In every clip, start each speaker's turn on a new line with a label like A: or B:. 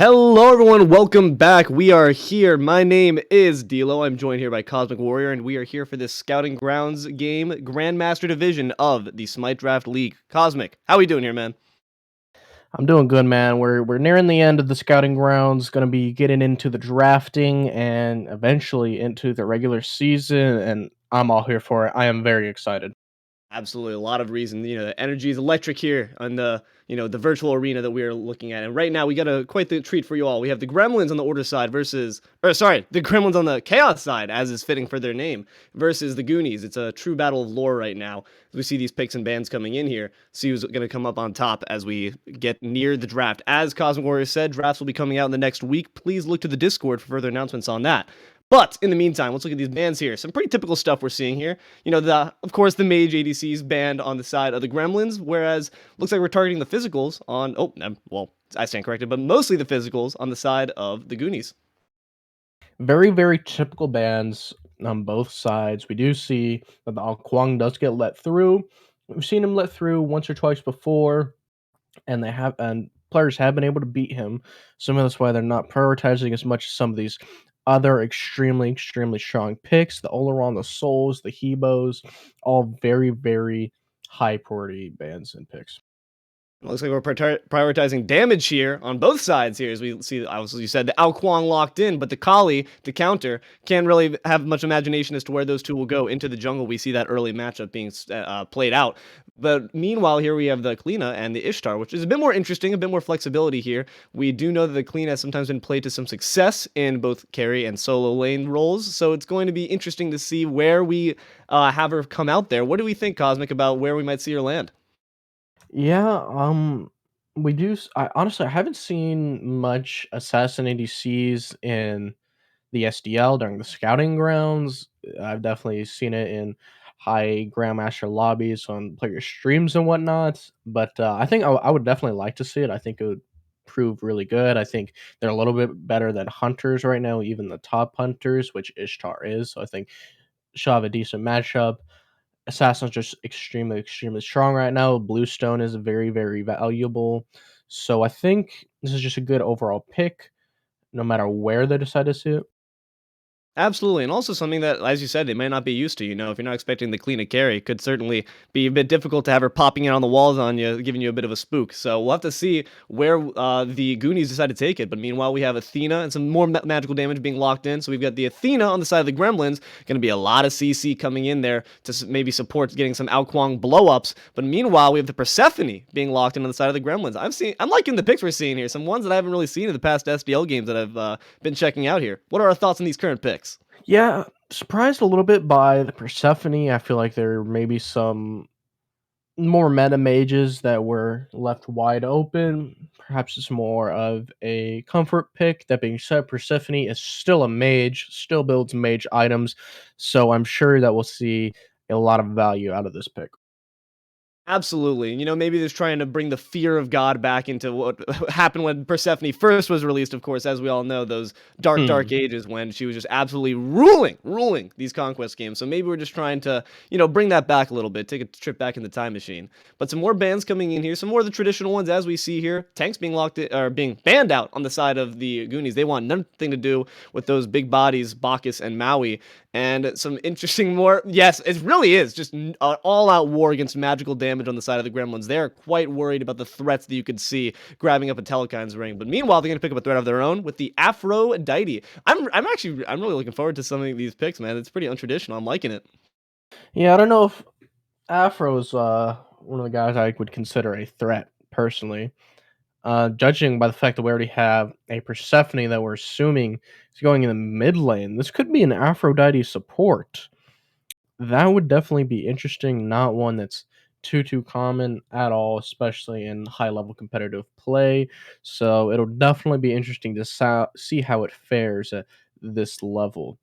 A: Hello everyone, welcome back. We are here. My name is Deelo. I'm joined here by Cosmic Warrior, and we are here for this Scouting Grounds game, Grandmaster Division of the Smite Draft League. Cosmic, how we doing here, man?
B: I'm doing good, man. We're nearing the end of the scouting grounds. Going to be getting into the drafting and eventually into the regular season, and I'm all here for it. I am very excited.
A: Absolutely, a lot of reason. The energy is electric here on the virtual arena that we are looking at. And right now, we got quite the treat for you all. We have the Gremlins on the Order side the Gremlins on the Chaos side, as is fitting for their name, versus the Goonies. It's a true battle of lore right now. We see these picks and bans coming in here. See who's going to come up on top as we get near the draft. As Cosmic Warrior said, drafts will be coming out in the next week. Please look to the Discord for further announcements on that. But in the meantime, let's look at these bans here. Some pretty typical stuff we're seeing here. Of course, the Mage ADCs banned on the side of the Gremlins, whereas looks like we're targeting the physicals on, I stand corrected, but mostly the physicals on the side of the Goonies.
B: Very, very typical bans on both sides. We do see that the Kwang does get let through. We've seen him let through once or twice before, and players have been able to beat him. Some of that's why they're not prioritizing as much as some of these other extremely, extremely strong picks. The Oleron, the Souls, the Hebos, all very, very high priority bans and picks.
A: Looks like we're prioritizing damage here on both sides here, as we see, obviously you said, the Ao Kuang locked in, but the Kali, the counter, can't really have much imagination as to where those two will go. Into the jungle, we see that early matchup being played out. But meanwhile, here we have the Kleena and the Ishtar, which is a bit more interesting, a bit more flexibility here. We do know that the Kleena has sometimes been played to some success in both carry and solo lane roles, so it's going to be interesting to see where we have her come out there. What do we think, Cosmic, about where we might see her land?
B: Yeah, we do. Honestly, I haven't seen much assassin ADCs in the SDL during the scouting grounds. I've definitely seen it in high grandmaster lobbies on player streams and whatnot. But I think I would definitely like to see it. I think it would prove really good. I think they're a little bit better than hunters right now, even the top hunters, which Ishtar is. So I think she'll have a decent matchup. Assassin's just extremely, extremely strong right now. Bluestone is very, very valuable. So I think this is just a good overall pick, no matter where they decide to sit.
A: Absolutely, and also something that, as you said, they might not be used to. If you're not expecting the Kleena carry, it could certainly be a bit difficult to have her popping in on the walls on you, giving you a bit of a spook. So we'll have to see where the Goonies decide to take it. But meanwhile, we have Athena and some more magical damage being locked in. So we've got the Athena on the side of the Gremlins. Going to be a lot of CC coming in there to maybe support getting some Ao Kuang blow-ups. But meanwhile, we have the Persephone being locked in on the side of the Gremlins. I'm liking the picks we're seeing here. Some ones that I haven't really seen in the past SDL games that I've been checking out here. What are our thoughts on these current picks?
B: Yeah, surprised a little bit by the Persephone. I feel like there may be some more meta mages that were left wide open. Perhaps it's more of a comfort pick. That being said, Persephone is still a mage, still builds mage items, so I'm sure that we'll see a lot of value out of this pick.
A: Absolutely. Maybe just trying to bring the fear of God back into what happened when Persephone first was released, of course, as we all know, those dark, dark
B: Hmm.
A: ages when she was just absolutely ruling these conquest games. So maybe we're just trying to, bring that back a little bit, take a trip back in the time machine. But some more bans coming in here, some more of the traditional ones as we see here. Tanks being locked in, or being banned out on the side of the Goonies. They want nothing to do with those big bodies, Bacchus and Maui. And some interesting more, yes, it really is just an all-out war against magical damage on the side of the Gremlins. They're quite worried about the threats that you could see grabbing up a Telekind's ring. But meanwhile, they're going to pick up a threat of their own with the Aphrodite. I'm really looking forward to some of these picks, man. It's pretty untraditional. I'm liking it.
B: Yeah, I don't know if Afro's one of the guys I would consider a threat personally. Judging by the fact that we already have a Persephone that we're assuming is going in the mid lane, this could be an Aphrodite support. That would definitely be interesting, not one that's too common at all, especially in high level competitive play. So it'll definitely be interesting to see how it fares at this level.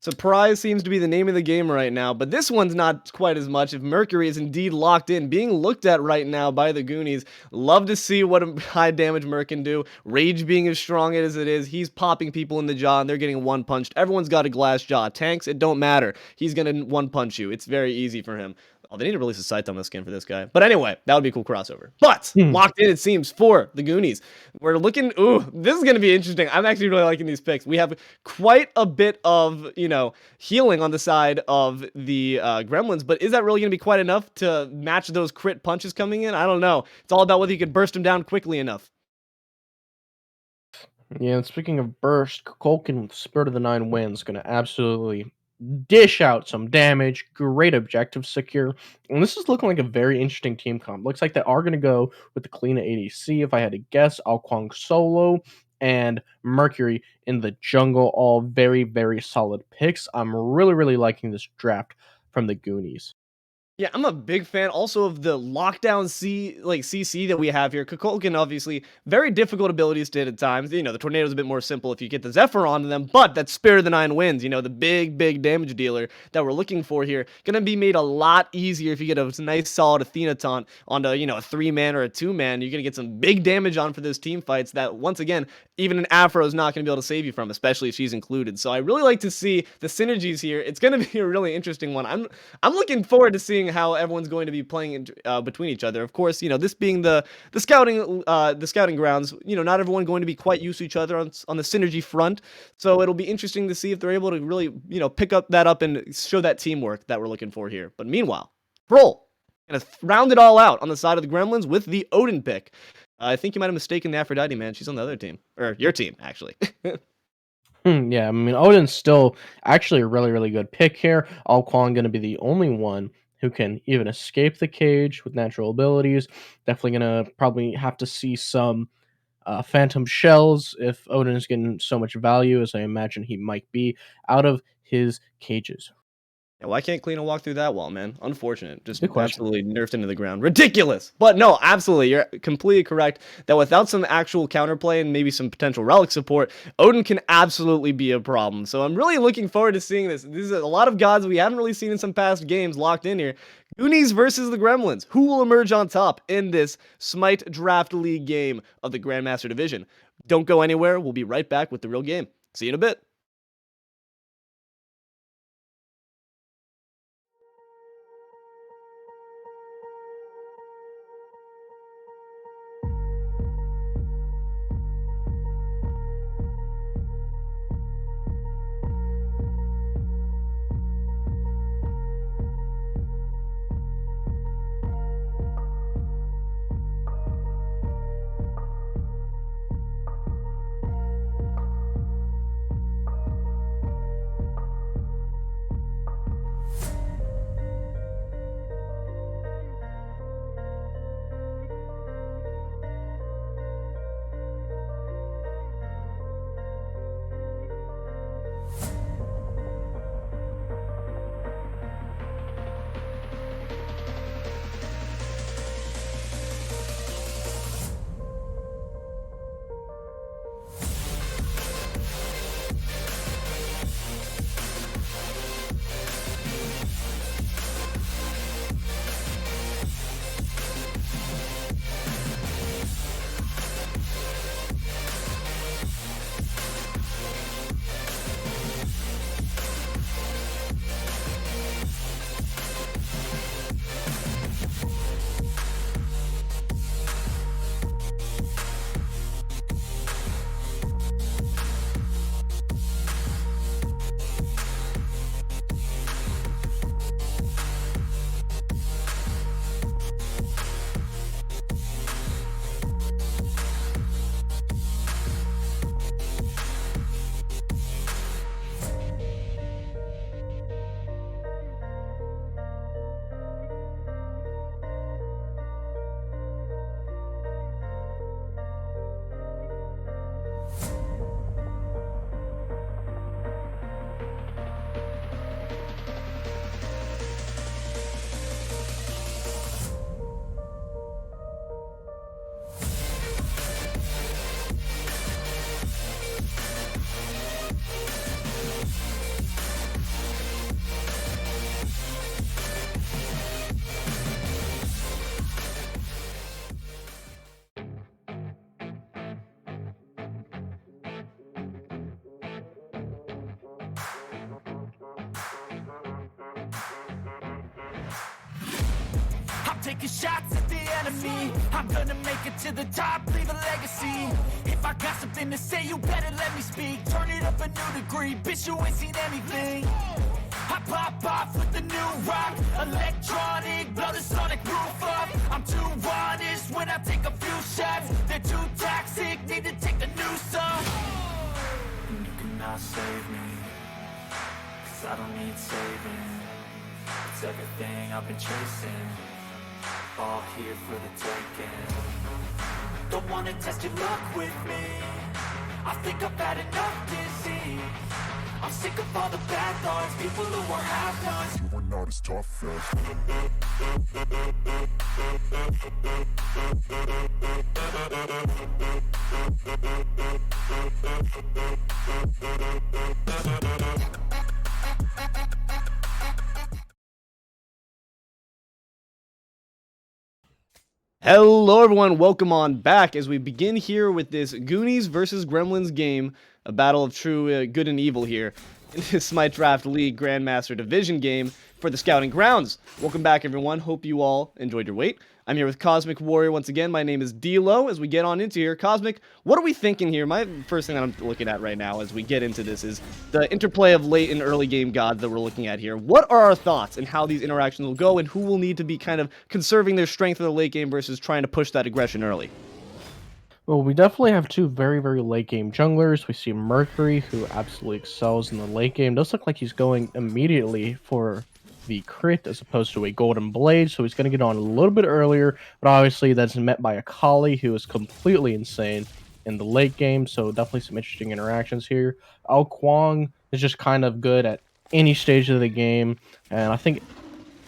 A: Surprise seems to be the name of the game right now, but this one's not quite as much. If Mercury is indeed locked in, being looked at right now by the Goonies, love to see what a high damage Merc can do. Rage being as strong as it is, he's popping people in the jaw and they're getting one punched. Everyone's got a glass jaw. Tanks, it don't matter. He's gonna one punch you. It's very easy for him. Oh, they need to release a Saitama skin for this guy. But anyway, that would be a cool crossover. But
B: Hmm.
A: locked in, it seems, for the Goonies. We're looking. Ooh, this is going to be interesting. I'm actually really liking these picks. We have quite a bit of, healing on the side of the Gremlins. But is that really going to be quite enough to match those crit punches coming in? I don't know. It's all about whether you can burst them down quickly enough.
B: Yeah, and speaking of burst, Kukulkan with Spirit of the Nine Winds going to absolutely dish out some damage. Great objective secure. And this is looking like a very interesting team comp. Looks like they are going to go with the Kalina ADC. If I had to guess, Alquang solo and Mercury in the jungle. All very, very solid picks. I'm really, really liking this draft from the Goonies.
A: Yeah, I'm a big fan also of the lockdown CC that we have here. Kukulkan, obviously, very difficult abilities to hit at times. The tornado's a bit more simple if you get the Zephyr onto them, but that Spirit of the Nine Winds, the big, big damage dealer that we're looking for here, gonna be made a lot easier if you get a nice solid Athena taunt onto, a 3-man or a 2-man. You're gonna get some big damage on for those team fights that, once again, even an Afro is not gonna be able to save you from, especially if she's included. So I really like to see the synergies here. It's gonna be a really interesting one. I'm looking forward to seeing how everyone's going to be playing between each other. Of course, this being the scouting grounds, not everyone going to be quite used to each other on the synergy front. So it'll be interesting to see if they're able to really, pick up and show that teamwork that we're looking for here. But meanwhile, Roll gonna round it all out on the side of the Gremlins with the Odin pick. I think you might have mistaken the Aphrodite, man. She's on the other team, or your team, actually.
B: Yeah, I mean, Odin's still actually a really, really good pick here. Alquan going to be the only one who can even escape the cage with natural abilities. Definitely going to probably have to see some phantom shells if Odin is getting so much value as I imagine he might be out of his cages.
A: Yeah, why can't Clean walk through that wall, man? Unfortunate. Just
B: Good question.
A: absolutely nerfed into the ground. Ridiculous. But no, absolutely. You're completely correct that without some actual counterplay and maybe some potential relic support, Odin can absolutely be a problem. So I'm really looking forward to seeing this. These are a lot of gods we haven't really seen in some past games locked in here. Goonies versus the Gremlins. Who will emerge on top in this Smite Draft League game of the Grandmaster Division? Don't go anywhere. We'll be right back with the real game. See you in a bit.
C: taking shots at the enemy. I'm gonna make it to the top, leave a legacy. If I got something to say, you better let me speak. Turn it up a new degree, bitch, you ain't seen anything. I pop off with the new rock, electronic, blow the sonic roof up. I'm too honest when I take a few shots. They're too toxic, need to take a new song. And you cannot save me, 'cause I don't need saving. It's everything I've been chasing, all here for the taking. Don't wanna test your luck with me, I think I've had enough disease. I'm sick of all the bad thoughts, people who are half-nots. You are not as tough as
A: Hello everyone, welcome on back as we begin here with this Goonies versus Gremlins game, a battle of true good and evil here in this Smite Draft League Grandmaster Division game for the Scouting Grounds. Welcome back everyone, hope you all enjoyed your wait. I'm here with Cosmic Warrior once again, my name is Deelo. As we get on into here, Cosmic, what are we thinking here? My first thing that I'm looking at right now as we get into this is the interplay of late and early game gods that we're looking at here. What are our thoughts and how these interactions will go and who will need to be kind of conserving their strength in the late game versus trying to push that aggression early?
B: Well, we definitely have two very, very late game junglers. We see Mercury, who absolutely excels in the late game. Does look like he's going immediately for the crit as opposed to a golden blade, so he's going to get on a little bit earlier, but obviously that's met by a Kali who is completely insane in the late game, so definitely some interesting interactions here. Ao Kwang is just kind of good at any stage of the game, and I think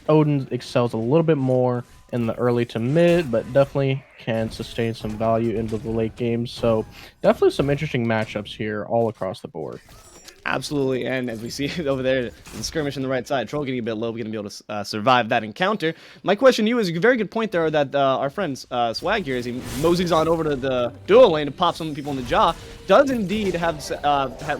B: Odin excels a little bit more in the early to mid, but definitely can sustain some value into the late game, so definitely some interesting matchups here all across the board.
A: Absolutely, and as we see over there, the skirmish on the right side, Troll getting a bit low, we're going to be able to survive that encounter. My question to you is a very good point there that our friend Swag here, as he moseys on over to the dual lane to pop some people in the jaw, does indeed have,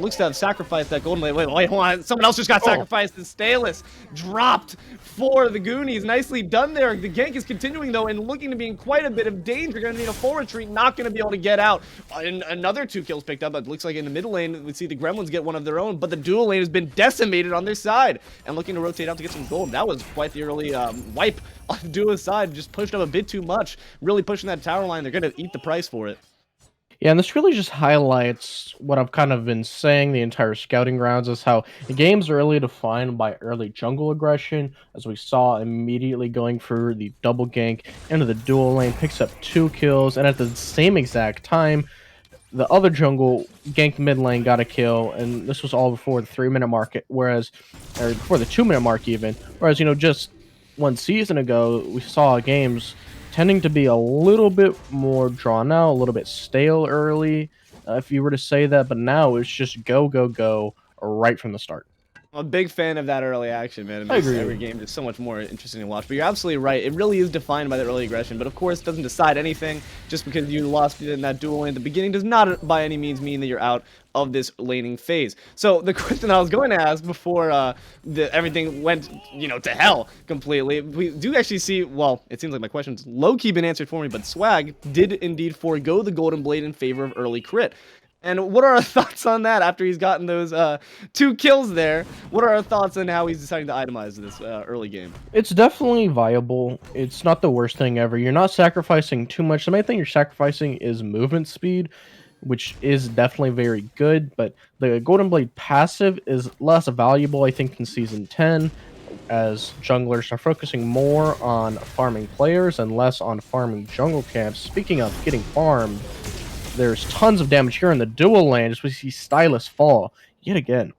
A: looks to have sacrificed that golden blade. Wait, hold on, someone else just got sacrificed, and STAILUS dropped for the Goonies. Nicely done there. The gank is continuing though, and looking to be in quite a bit of danger. Going to need a full retreat, not going to be able to get out. And another 2 kills picked up, but it looks like in the middle lane, we see the Gremlins get one of their own, but the dual lane has been decimated on their side and looking to rotate out to get some gold. That was quite the early wipe on the duelist side, just pushed up a bit too much, really pushing that tower line. They're going to eat the price for it.
B: Yeah, and this really just highlights what I've kind of been saying the entire Scouting Grounds, is how the game's really defined by early jungle aggression, as we saw immediately going for the double gank into the dual lane, picks up 2 kills, and at the same exact time, the other jungle ganked mid lane, got a kill, and this was all before the 3-minute mark, or before the 2-minute mark even. Whereas, you know, just 1 season ago, we saw games tending to be a little bit more drawn out, a little bit stale early, if you were to say that, but now it's just go, go, go right from the start.
A: I'm a big fan of that early action, man. It
B: I
A: makes
B: agree.
A: every game just so much more interesting to watch. But you're absolutely right. It really is defined by the early aggression. But of course, it doesn't decide anything. Just because you lost in that duel lane at the beginning does not by any means mean that you're out of this laning phase. So the question I was going to ask before everything went, to hell completely, we do actually see, well, it seems like my question's low-key been answered for me, but Swag did indeed forego the golden blade in favor of early crit. And what are our thoughts on that after he's gotten those 2 kills there? What are our thoughts on how he's deciding to itemize this early game?
B: It's definitely viable. It's not the worst thing ever. You're not sacrificing too much. The main thing you're sacrificing is movement speed, which is definitely very good, but the Golden Blade passive is less valuable, I think, in Season 10, as junglers are focusing more on farming players and less on farming jungle camps. Speaking of getting farmed, there's tons of damage here in the dual lane as we see STAILUS fall yet again.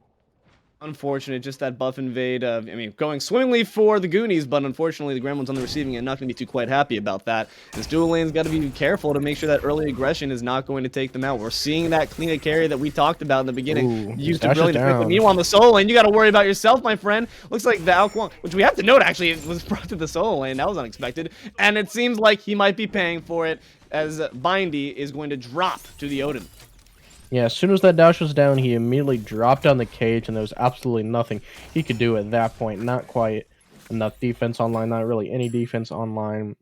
A: Unfortunate, just that buff invade. Going swimmingly for the Goonies, but unfortunately the Gremlins on the receiving end not going to be too quite happy about that. This dual lane's got to be careful to make sure that early aggression is not going to take them out. We're seeing that clean carry that we talked about in the beginning. Used to brilliant effect, but meanwhile on the solo lane, you got to worry about yourself, my friend. Looks like the Ao Kwang, which we have to note actually was brought to the solo lane. That was unexpected, and it seems like he might be paying for it as Bindy is going to drop to the Odin.
B: Yeah, as soon as that dash was down, he immediately dropped down the cage, and there was absolutely nothing he could do at that point. Not quite enough defense online, not really any defense online,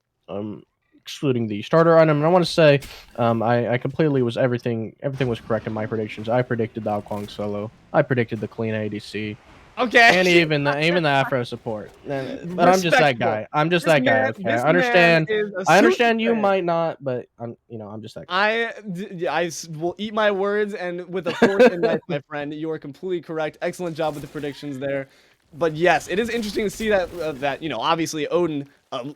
B: excluding the starter item. And I want to say, I completely was everything was correct in my predictions. I predicted the Alkwang solo. I predicted the clean ADC.
A: Okay.
B: And even the Afro support. But I'm just that guy. I'm just that guy. Okay, I understand. I understand you might not, but I'm just that guy.
A: I will eat my words, and with a fork and knife, my friend, you are completely correct. Excellent job with the predictions there. But yes, it is interesting to see that obviously Odin,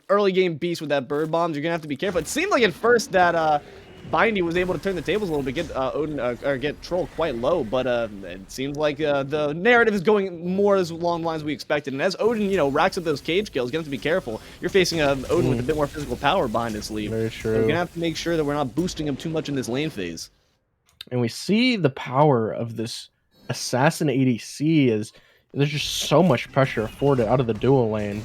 A: early game beast with that bird bombs. You're gonna have to be careful. It seemed like at first that Bindy was able to turn the tables a little bit, get Odin or get Troll quite low, but it seems like the narrative is going more as along the lines we expected. And as Odin, racks up those cage kills, you have to be careful. You're facing Odin with a bit more physical power behind his sleeve.
B: Very true.
A: So you're gonna have to make sure that we're not boosting him too much in this lane phase.
B: And we see the power of this assassin ADC is there's just so much pressure afforded out of the dual lane.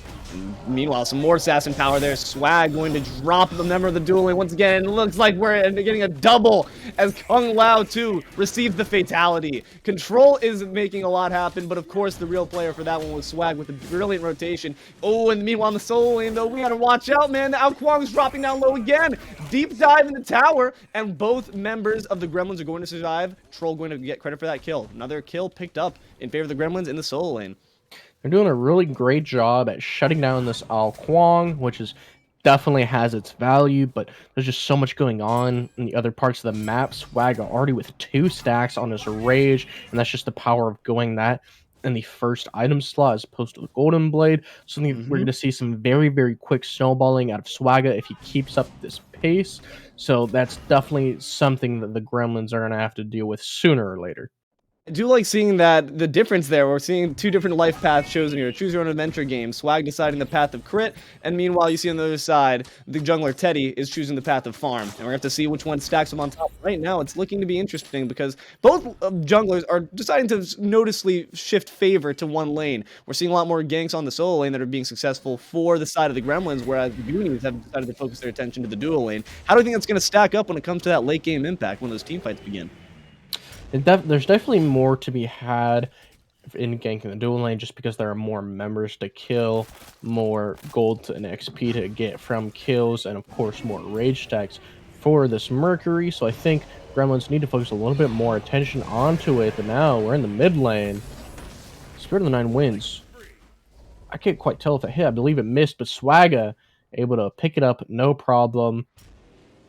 A: Meanwhile, some more assassin power there. Swag going to drop the member of the duel lane once again. It looks like we're getting a double as Kung Lao too receives the fatality. Control is making a lot happen, but of course the real player for that one was Swag with a brilliant rotation. Oh, and meanwhile in the solo lane though, we gotta watch out, man. The Alkwang's dropping down low again. Deep dive in the tower, and both members of the Gremlins are going to survive. Troll going to get credit for that kill. Another kill picked up in favor of the Gremlins in the solo lane.
B: They're doing a really great job at shutting down this Alkwang, which is definitely has its value, but there's just so much going on in the other parts of the map. Swagga already with 2 stacks on his Rage, and that's just the power of going that in the first item slot as opposed to the Golden Blade. So we're going to see some very, very quick snowballing out of Swagga if he keeps up this pace. So that's definitely something that the Gremlins are going to have to deal with sooner or later.
A: I do like seeing that the difference there. We're seeing 2 different life paths chosen here. Choose your own adventure game. Swag deciding the path of crit, and meanwhile you see on the other side the jungler Teddy is choosing the path of farm. And we're gonna have to see which one stacks them on top. Right now it's looking to be interesting because both junglers are deciding to noticeably shift favor to one lane. We're seeing a lot more ganks on the solo lane that are being successful for the side of the Gremlins, whereas the Goonies have decided to focus their attention to the dual lane. How do you think that's gonna stack up when it comes to that late game impact when those team fights begin?
B: There's definitely more to be had in ganking the dual lane just because there are more members to kill, more gold and XP to get from kills, and of course more rage stacks for this Mercury. So I think Gremlins need to focus a little bit more attention onto it. But now we're in the mid lane. Spirit of the Nine wins. I can't quite tell if it hit. I believe it missed, but Swagga able to pick it up, no problem.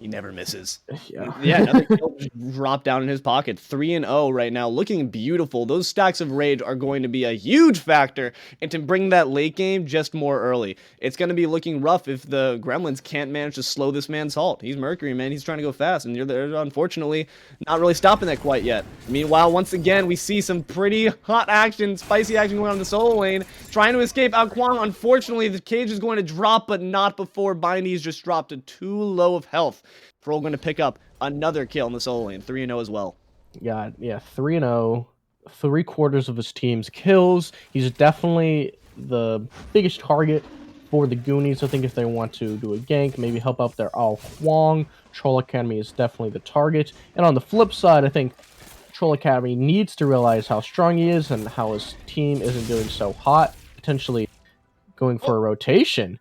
A: He never misses.
B: Yeah,
A: another kill just dropped down in his pocket. 3-0 right now, looking beautiful. Those stacks of rage are going to be a huge factor and to bring that late game just more early. It's going to be looking rough if the Gremlins can't manage to slow this man's halt. He's Mercury, man. He's trying to go fast, and they're unfortunately not really stopping that quite yet. Meanwhile, once again, we see some pretty hot action, spicy action going on in the solo lane. Trying to escape Alkwang. Unfortunately, the cage is going to drop, but not before Bindy's just dropped to too low of health. Troll going to pick up another kill in the solo lane, 3-0 as well.
B: Yeah, 3-0. 3/4 of his team's kills. He's definitely the biggest target for the Goonies. I think if they want to do a gank, maybe help out their Alkwang, Trollacademy is definitely the target. And on the flip side, I think Trollacademy needs to realize how strong he is and how his team isn't doing so hot, potentially going for a rotation.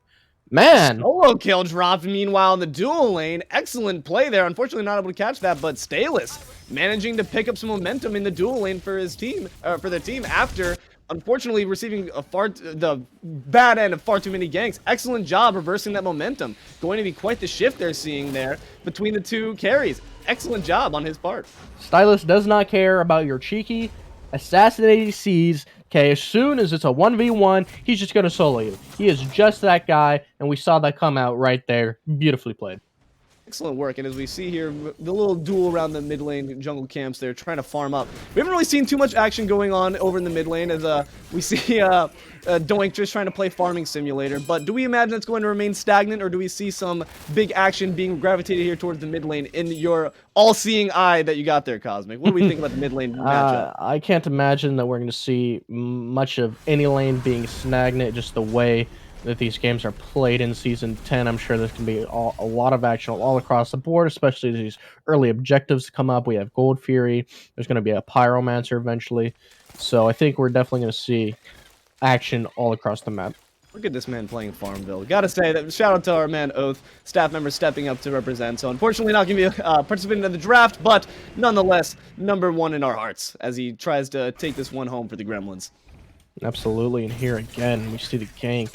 B: Man!
A: Solo kill dropped, meanwhile, in the dual lane. Excellent play there. Unfortunately, not able to catch that, but STAILUS managing to pick up some momentum in the dual lane for his team, for their team after, unfortunately, receiving the bad end of far too many ganks. Excellent job reversing that momentum. Going to be quite the shift they're seeing there between the 2 carries. Excellent job on his part.
B: STAILUS does not care about your cheeky assassin ADCs. Okay, as soon as it's a 1v1, he's just going to solo you. He is just that guy, and we saw that come out right there. Beautifully played.
A: Excellent work, and as we see here, the little duel around the mid lane jungle camps, they're trying to farm up. We haven't really seen too much action going on over in the mid lane as we see Doink just trying to play farming simulator, but do we imagine it's going to remain stagnant, or do we see some big action being gravitated here towards the mid lane in your all-seeing eye that you got there, Cosmic? What do we think about the mid lane matchup?
B: I can't imagine that we're going to see much of any lane being stagnant, just the way that these games are played in Season 10. I'm sure there's going to be a lot of action all across the board, especially as these early objectives come up. We have Gold Fury. There's going to be a Pyromancer eventually. So I think we're definitely going to see action all across the map.
A: Look at this man playing Farmville. Gotta say that shout out to our man Oath, staff member stepping up to represent. So unfortunately not going to be participating in the draft, but nonetheless #1 in our hearts as he tries to take this one home for the Gremlins.
B: Absolutely, and here again we see the gank.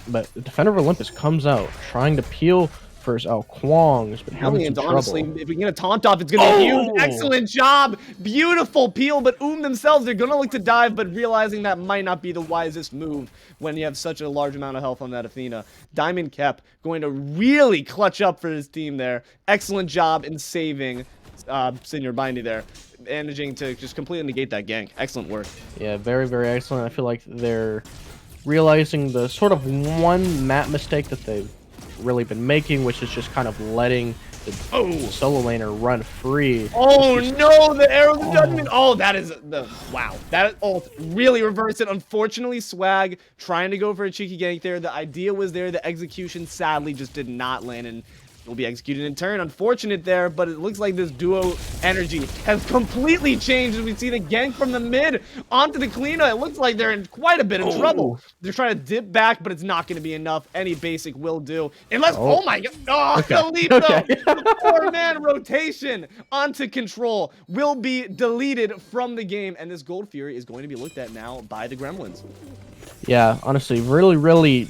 B: But the Defender of Olympus comes out trying to peel for his Kwang's, but having some trouble.
A: Honestly, if we can get a taunt off, it's going to be huge. Excellent job. Beautiful peel, but themselves, they're going to look to dive, but realizing that might not be the wisest move when you have such a large amount of health on that Athena. Diamond Kep going to really clutch up for his team there. Excellent job in saving Senior Bindy there, managing to just completely negate that gank. Excellent work.
B: Yeah, very, very excellent. I feel like they're realizing the sort of one map mistake that they've really been making, which is just kind of letting the solo laner run free.
A: Oh no, the arrow of judgment. Oh, that is the wow. That ult really reversed it. Unfortunately, Swag trying to go for a cheeky gank there. The idea was there. The execution sadly just did not land, and will be executed in turn. Unfortunate there, but it looks like this duo energy has completely changed as we see the gank from the mid onto the Kalina. It looks like they're in quite a bit of trouble. They're trying to dip back, but it's not going to be enough. Any basic will do. Unless, oh my god, the leap though. The 4-man rotation onto Control will be deleted from the game, and this Gold Fury is going to be looked at now by the Gremlins.
B: Yeah, honestly, really, really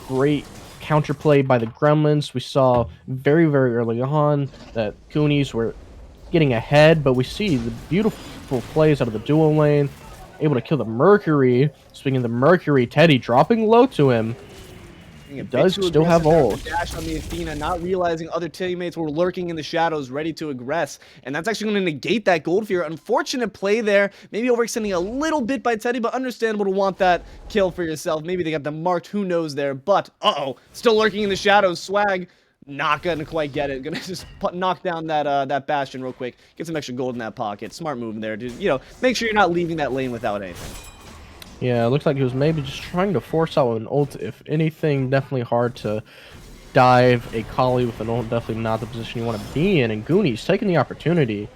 B: great counterplay by the Gremlins. We saw very, very early on that Goonies were getting ahead, but we see the beautiful plays out of the dual lane, able to kill the Mercury. Speaking of the Mercury, Teddy dropping low to him. He does still have ult.
A: Dash on the Athena, not realizing other teammates were lurking in the shadows, ready to aggress, and that's actually going to negate that Gold Fear. Unfortunate play there, maybe overextending a little bit by Teddy, but understandable to want that kill for yourself. Maybe they got them marked, who knows there, but still lurking in the shadows. Swag not gonna quite get it. Gonna just knock down that Bastion real quick, get some extra gold in that pocket. Smart move there, dude. You know, make sure you're not leaving that lane without anything.
B: Yeah, it looks like he was maybe just trying to force out an ult. If anything, definitely hard to dive a Kali with an ult. Definitely not the position you want to be in. And Goonies taking the opportunity,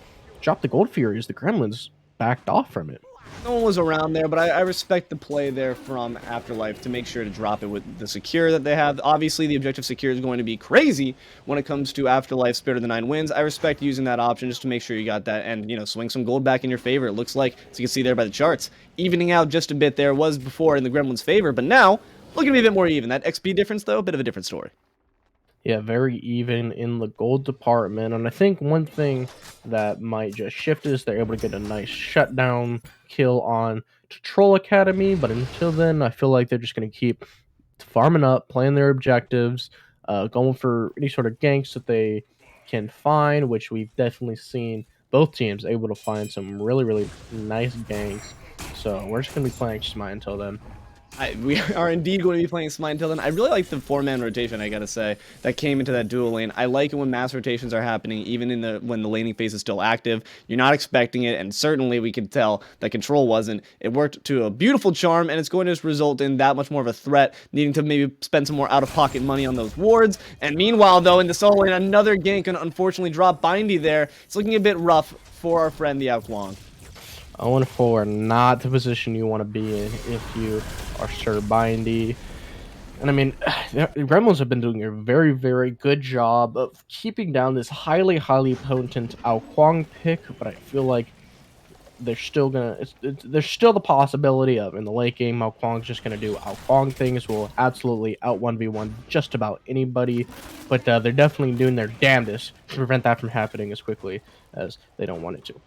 B: drop the Gold Furies. The Gremlins backed off from it.
A: No one was around there, but I respect the play there from Afterlife to make sure to drop it with the secure that they have. Obviously, the objective secure is going to be crazy when it comes to Afterlife Spirit of the Nine Winds. I respect using that option just to make sure you got that and, you know, swing some gold back in your favor. It looks like, as you can see there by the charts, evening out just a bit there. Was before in the Gremlins' favor, but now looking to be a bit more even. That XP difference, though, a bit of a different story.
B: Yeah, very even in the gold department. And I think one thing that might just shift is they're able to get a nice shutdown kill on to Trollacademy. But until then, I feel like they're just going to keep farming up, playing their objectives, going for any sort of ganks that they can find, which we've definitely seen both teams able to find some really, really nice ganks. So we're just going to be playing Smite until then.
A: We are indeed going to be playing Smite until then. I really like the 4-man rotation, I gotta say, that came into that dual lane. I like it when mass rotations are happening, even when the laning phase is still active. You're not expecting it, and certainly we could tell that Control wasn't. It worked to a beautiful charm, and it's going to result in that much more of a threat, needing to maybe spend some more out-of-pocket money on those wards. And meanwhile, though, in the solo lane, another gank can unfortunately drop Bindy there. It's looking a bit rough for our friend the Kwang.
B: 0-4, not the position you want to be in if you are Srbindy. And I mean, the Gremlins have been doing a very, very good job of keeping down this highly, highly potent Kwang pick, but I feel like they're still gonna. There's still the possibility of in the late game, Kwang's just gonna do Kwang things. Will absolutely out 1v1 just about anybody, but they're definitely doing their damnedest to prevent that from happening as quickly as they don't want it to.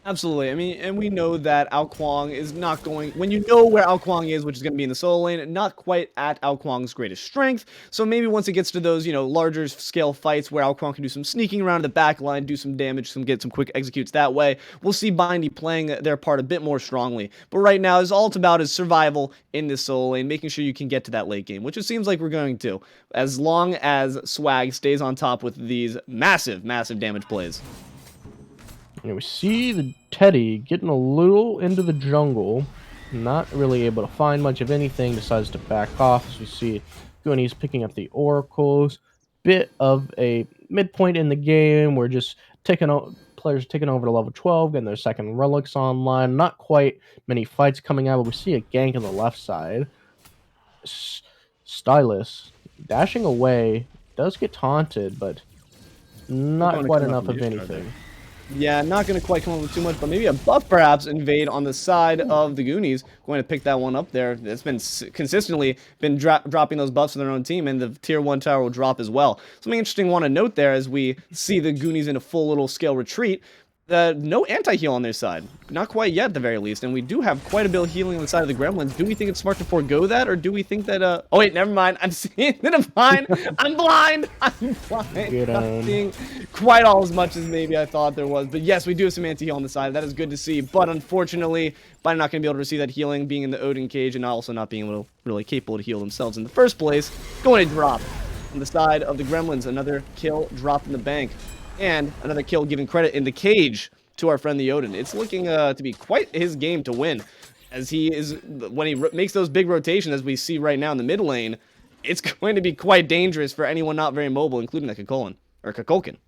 A: Absolutely. I mean, and we know that Kwang is not going, when you know where Kwang is, which is going to be in the solo lane, not quite at Kwang's greatest strength. So maybe once it gets to those, you know, larger scale fights where Kwang can do some sneaking around the back line, do some damage, get some quick executes that way, we'll see Bindy playing their part a bit more strongly. But right now, all it's about is survival in this solo lane, making sure you can get to that late game, which it seems like we're going to, as long as Swag stays on top with these massive, massive damage plays.
B: And we see the Teddy getting a little into the jungle, not really able to find much of anything, decides to back off as we see Goonies picking up the oracles. Bit of a midpoint in the game. We're just players taking over to level 12, getting their second relics online. Not quite many fights coming out, but we see a gank on the left side. STAILUS dashing away does get taunted, but not
A: Opponent
B: quite
A: coming up
B: enough
A: with
B: of
A: neutral there.
B: anything.
A: Yeah, not going to quite come up with too much, but maybe a buff perhaps invade on the side of the Goonies. Going to pick that one up there. It's been consistently been dropping those buffs on their own team, and the tier 1 tower will drop as well. Something interesting want to note there as we see the Goonies in a full little scale retreat. No anti-heal on their side. Not quite yet, at the very least. And we do have quite a bit of healing on the side of the Gremlins. Do we think it's smart to forego that? Or do we think that, Oh, wait, never mind. I'm seeing it. I'm blind. I'm blind. I'm blind. Not seeing quite all as much as maybe I thought there was. But yes, we do have some anti-heal on the side. That is good to see. But unfortunately, by not going to be able to receive that healing, being in the Odin cage, and also not being able to really capable to heal themselves in the first place, going to drop on the side of the Gremlins. Another kill dropped in the bank. And another kill giving credit in the cage to our friend the Odin. It's looking to be quite his game to win. As he is, when he makes those big rotations, as we see right now in the mid lane, it's going to be quite dangerous for anyone not very mobile, including the Kukulkan.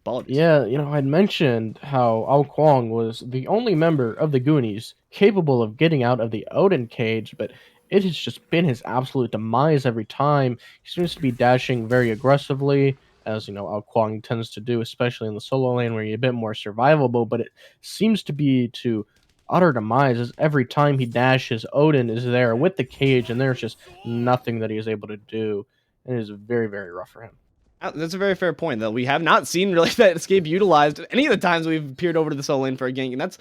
A: Apologies.
B: Yeah, I'd mentioned how Ao Kuang was the only member of the Goonies capable of getting out of the Odin cage, but it has just been his absolute demise every time. He seems to be dashing very aggressively, as Ao Kuang tends to do, especially in the solo lane where you're a bit more survivable, but it seems to be to utter demise as every time he dashes, Odin is there with the cage, and there's just nothing that he is able to do. And it is very, very rough for him.
A: That's a very fair point, though. We have not seen really that escape utilized any of the times we've peered over to the solo lane for a gank, and that's,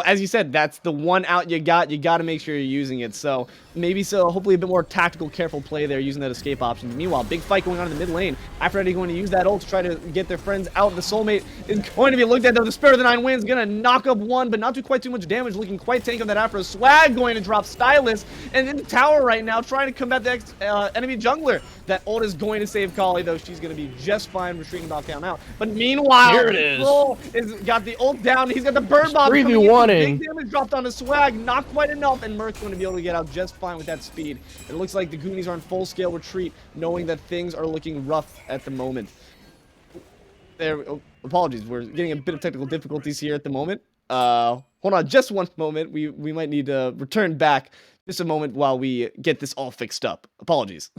A: as you said, that's the one out you got. You got to make sure you're using it. So hopefully a bit more tactical, careful play there using that escape option. Meanwhile, big fight going on in the mid lane. Aphrodite going to use that ult to try to get their friends out. The soulmate is going to be looked at, though. The Spirit of the Nine Winds going to knock up one, but not do quite too much damage. Looking quite tanky on that Afro. Swag going to drop STAILUS, and in the tower right now, trying to combat the enemy jungler. That ult is going to save Kali, though. She's going to be just fine retreating back down out. But meanwhile,
B: here it is.
A: Troll has got the ult down. He's got the bird bomb coming in. Big damage dropped onto Swag. Not quite enough, and Merc's going to be able to get out just fine with that speed. It looks like the Goonies are in full-scale retreat, knowing that things are looking rough at the moment. Apologies. We're getting a bit of technical difficulties here at the moment. Hold on just one moment. We might need to return back just a moment while we get this all fixed up. Apologies.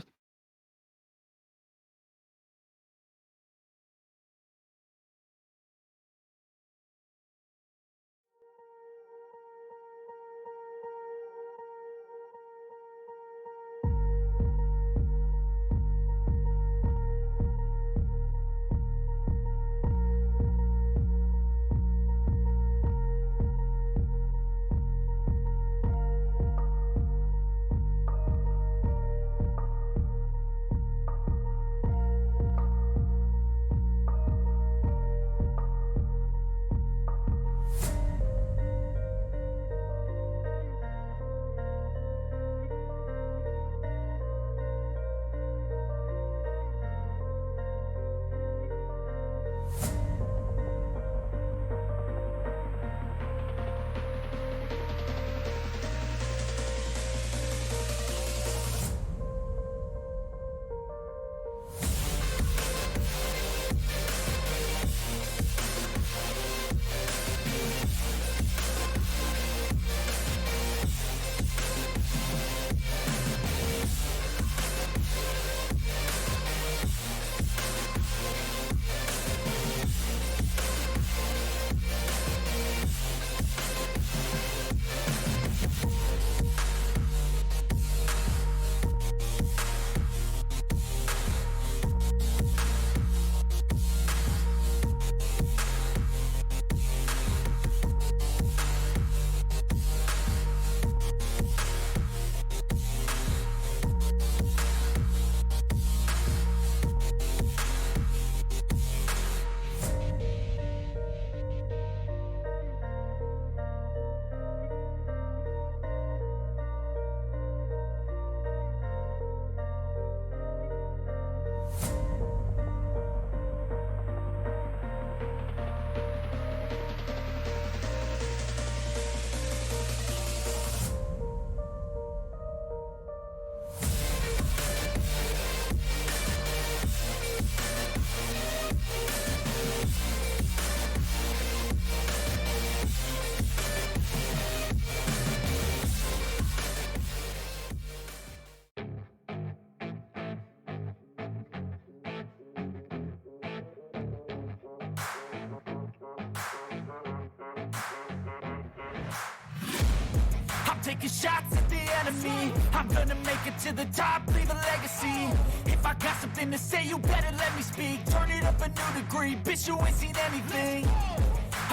C: taking shots at the enemy. I'm gonna make it to the top, leave a legacy. If I got something to say, you better let me speak. Turn it up a new degree, bitch, you ain't seen anything.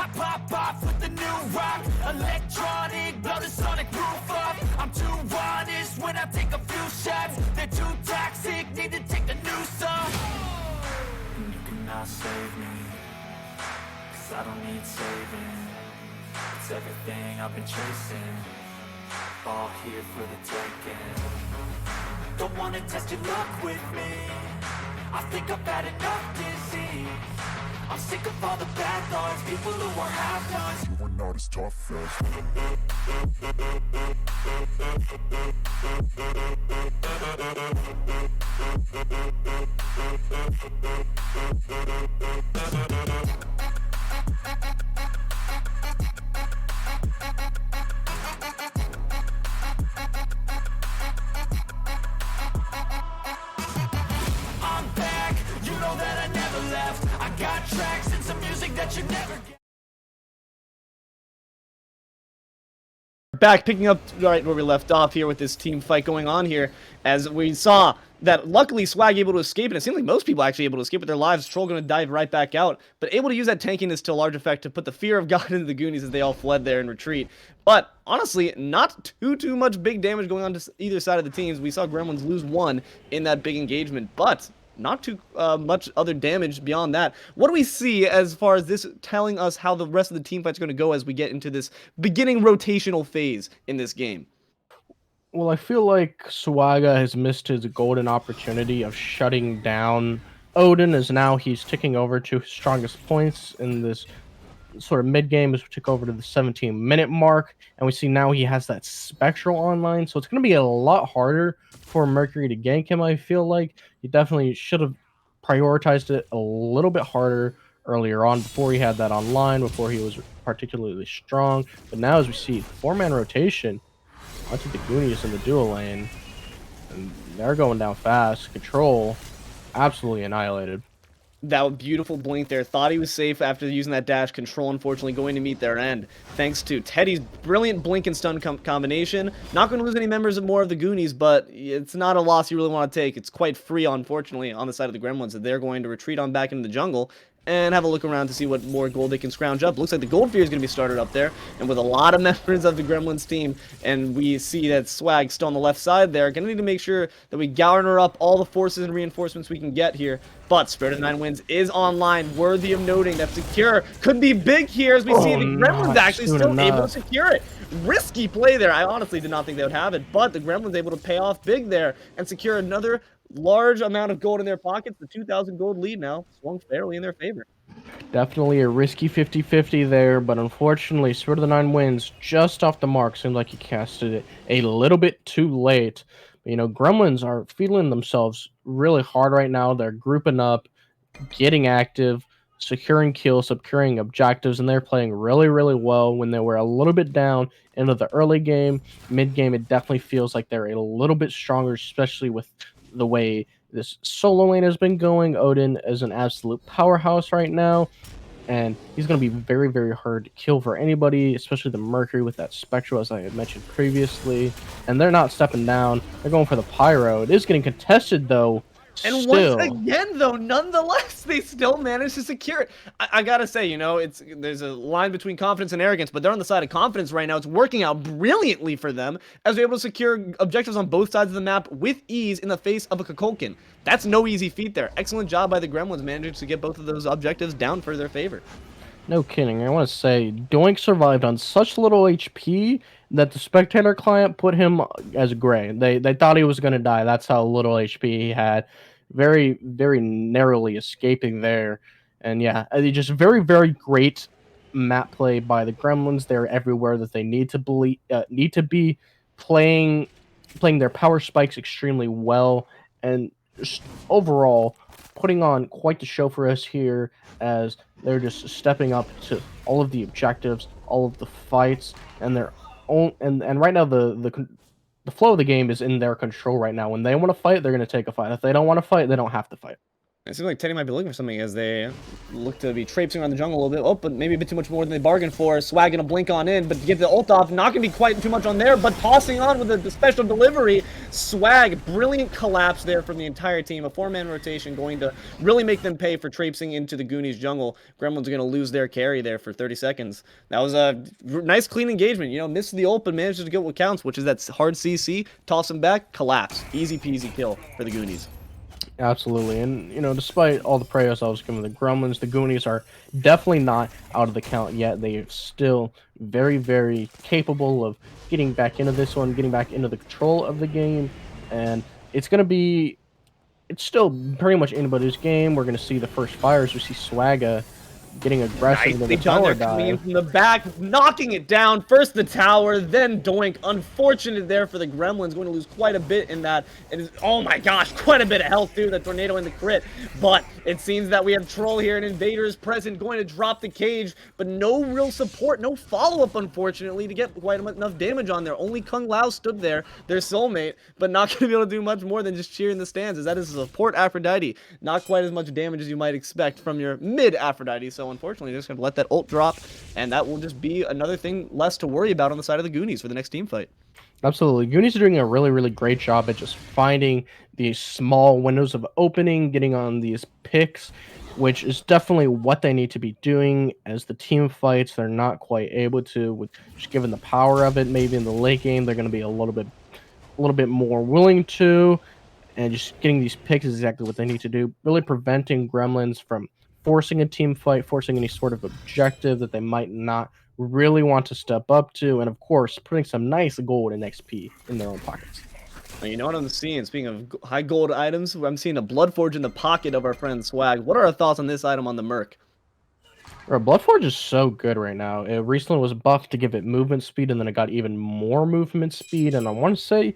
C: I pop off with the new rock, electronic, blow the sonic roof up. I'm too honest when I take a few shots. They're too toxic, need to take a new song. And you cannot save me, 'cause I don't need saving. It's everything I've been chasing, all here for the taking. Don't wanna test your luck with me, I think I've had enough disease. I'm sick of all the bad thoughts, people who are half-nots. You are not as tough as I'm back, you know that I never left. I got tracks and some music that you never get.
A: Back, picking up right where we left off here with this team fight going on here, as we saw that luckily Swag able to escape, and it seems like most people actually able to escape with their lives. Troll going to dive right back out, but able to use that tankiness to a large effect to put the fear of God into the Goonies as they all fled there in retreat. But honestly, not too much big damage going on to either side of the teams. We saw Gremlins lose one in that big engagement, but not too much other damage beyond that. What do we see as far as this telling us how the rest of the team fight's going to go as we get into this beginning rotational phase in this game?
B: Well, I feel like Swagga has missed his golden opportunity of shutting down Odin, as now he's ticking over to his strongest points in this sort of mid-game as we took over to the 17-minute mark, and we see now he has that Spectral online, so it's going to be a lot harder for Mercury to gank him. I feel like he definitely should have prioritized it a little bit harder earlier on before he had that online, before he was particularly strong. But now as we see 4-man rotation onto the Goonies in the dual lane, and they're going down fast. Control absolutely annihilated.
A: That beautiful blink there. Thought he was safe after using that dash. Control, unfortunately, going to meet their end. Thanks to Teddy's brilliant blink and stun combination. Not going to lose any members of more of the Goonies, but it's not a loss you really want to take. It's quite free, unfortunately, on the side of the Gremlins, that they're going to retreat on back into the jungle and have a look around to see what more gold they can scrounge up. Looks like the Gold Fear is going to be started up there, and with a lot of members of the Gremlins team, and we see that Swag still on the left side there. Going to need to make sure that we garner up all the forces and reinforcements we can get here. But Spirit of the Nine Winds is online, worthy of noting that secure could be big here, as we see the Gremlins actually still able to secure it. Risky play there. I honestly did not think they would have it, but the Gremlins able to pay off big there and secure another large amount of gold in their pockets. The 2,000 gold lead now swung fairly in their favor.
B: Definitely a risky 50-50 there, but unfortunately, Spirit of the Nine Winds just off the mark. Seems like he casted it a little bit too late. But, you know, Gremlins are feeling themselves really hard right now. They're grouping up, getting active, securing kills, securing objectives, and they're playing really well. When they were a little bit down into the early game, mid-game, it definitely feels like they're a little bit stronger, especially with the way this solo lane has been going. Odin is an absolute powerhouse right now, and he's going to be very hard to kill for anybody, especially the Mercury with that Spectral, as I had mentioned previously. And they're not stepping down. They're going for the Pyro. It is getting contested, though.
A: And
B: still.
A: once again, though, nonetheless, they still managed to secure it. I gotta say, you know, there's a line between confidence and arrogance, but they're on the side of confidence right now. It's working out brilliantly for them as they're able to secure objectives on both sides of the map with ease in the face of a Kukulkan. That's no easy feat there. Excellent job by the Gremlins managing to get both of those objectives down for their favor.
B: No kidding. I want to say, Doink survived on such little HP that the spectator client put him as gray. They thought he was going to die. That's how little HP he had. Very narrowly escaping there. And yeah, just very great map play by the Gremlins. They're everywhere that they need to be, playing their power spikes extremely well, and just overall putting on quite the show for us here, as they're just stepping up to all of the objectives, all of the fights, and and right now the flow of the game is in their control right now. When they want to fight, they're going to take a fight. If they don't want to fight, they don't have to fight.
A: It seems like Teddy might be looking for something as they look to be traipsing around the jungle a little bit. Oh, but maybe a bit too much more than they bargained for. Swag gonna blink on in, but to get the ult off, not gonna be quite too much on there, but tossing on with the special delivery. Swag, brilliant collapse there from the entire team. A 4-man rotation going to really make them pay for traipsing into the Goonies jungle. Gremlins are gonna lose their carry there for 30 seconds. That was a nice, clean engagement. You know, missed the ult, but managed to get what counts, which is that hard CC, toss him back, collapse. Easy peasy kill for the Goonies.
B: Absolutely, and you know, despite all the praise I was giving the Gremlins, the Goonies are definitely not out of the count yet. They are still very, very capable of getting back into this one, getting back into the control of the game, and it's still pretty much anybody's game. We're gonna see the first fires. We see Swagga getting aggressive in the tower dive
A: from the back, knocking it down. First the tower, then Doink. Unfortunate there for the Gremlins, going to lose quite a bit in that. It is, oh my gosh, quite a bit of health too, the tornado and the crit. But it seems that we have Troll here, and Invader is present, going to drop the cage, but no real support, no follow-up, unfortunately, to get quite enough damage on there. Only Kung Lao stood there, their soulmate, but not going to be able to do much more than just cheer in the stands, as that is a support Aphrodite. Not quite as much damage as you might expect from your mid-Aphrodite, so unfortunately, just going to let that ult drop, and that will just be another thing less to worry about on the side of the Goonies for the next team fight.
B: Absolutely. Goonies are doing a really, really great job at just finding these small windows of opening, getting on these picks, which is definitely what they need to be doing as the team fights. They're not quite able to, with just given the power of it. Maybe in the late game, they're going to be a little bit more willing to, and just getting these picks is exactly what they need to do. Really preventing Gremlins from forcing a team fight, forcing any sort of objective that they might not really want to step up to, and of course, putting some nice gold and XP in their own pockets.
A: You know what I'm seeing? Speaking of high gold items, I'm seeing a Bloodforge in the pocket of our friend Swag. What are our thoughts on this item on the Merc?
B: Bloodforge is so good right now. It recently was buffed to give it movement speed, and then it got even more movement speed, and I want to say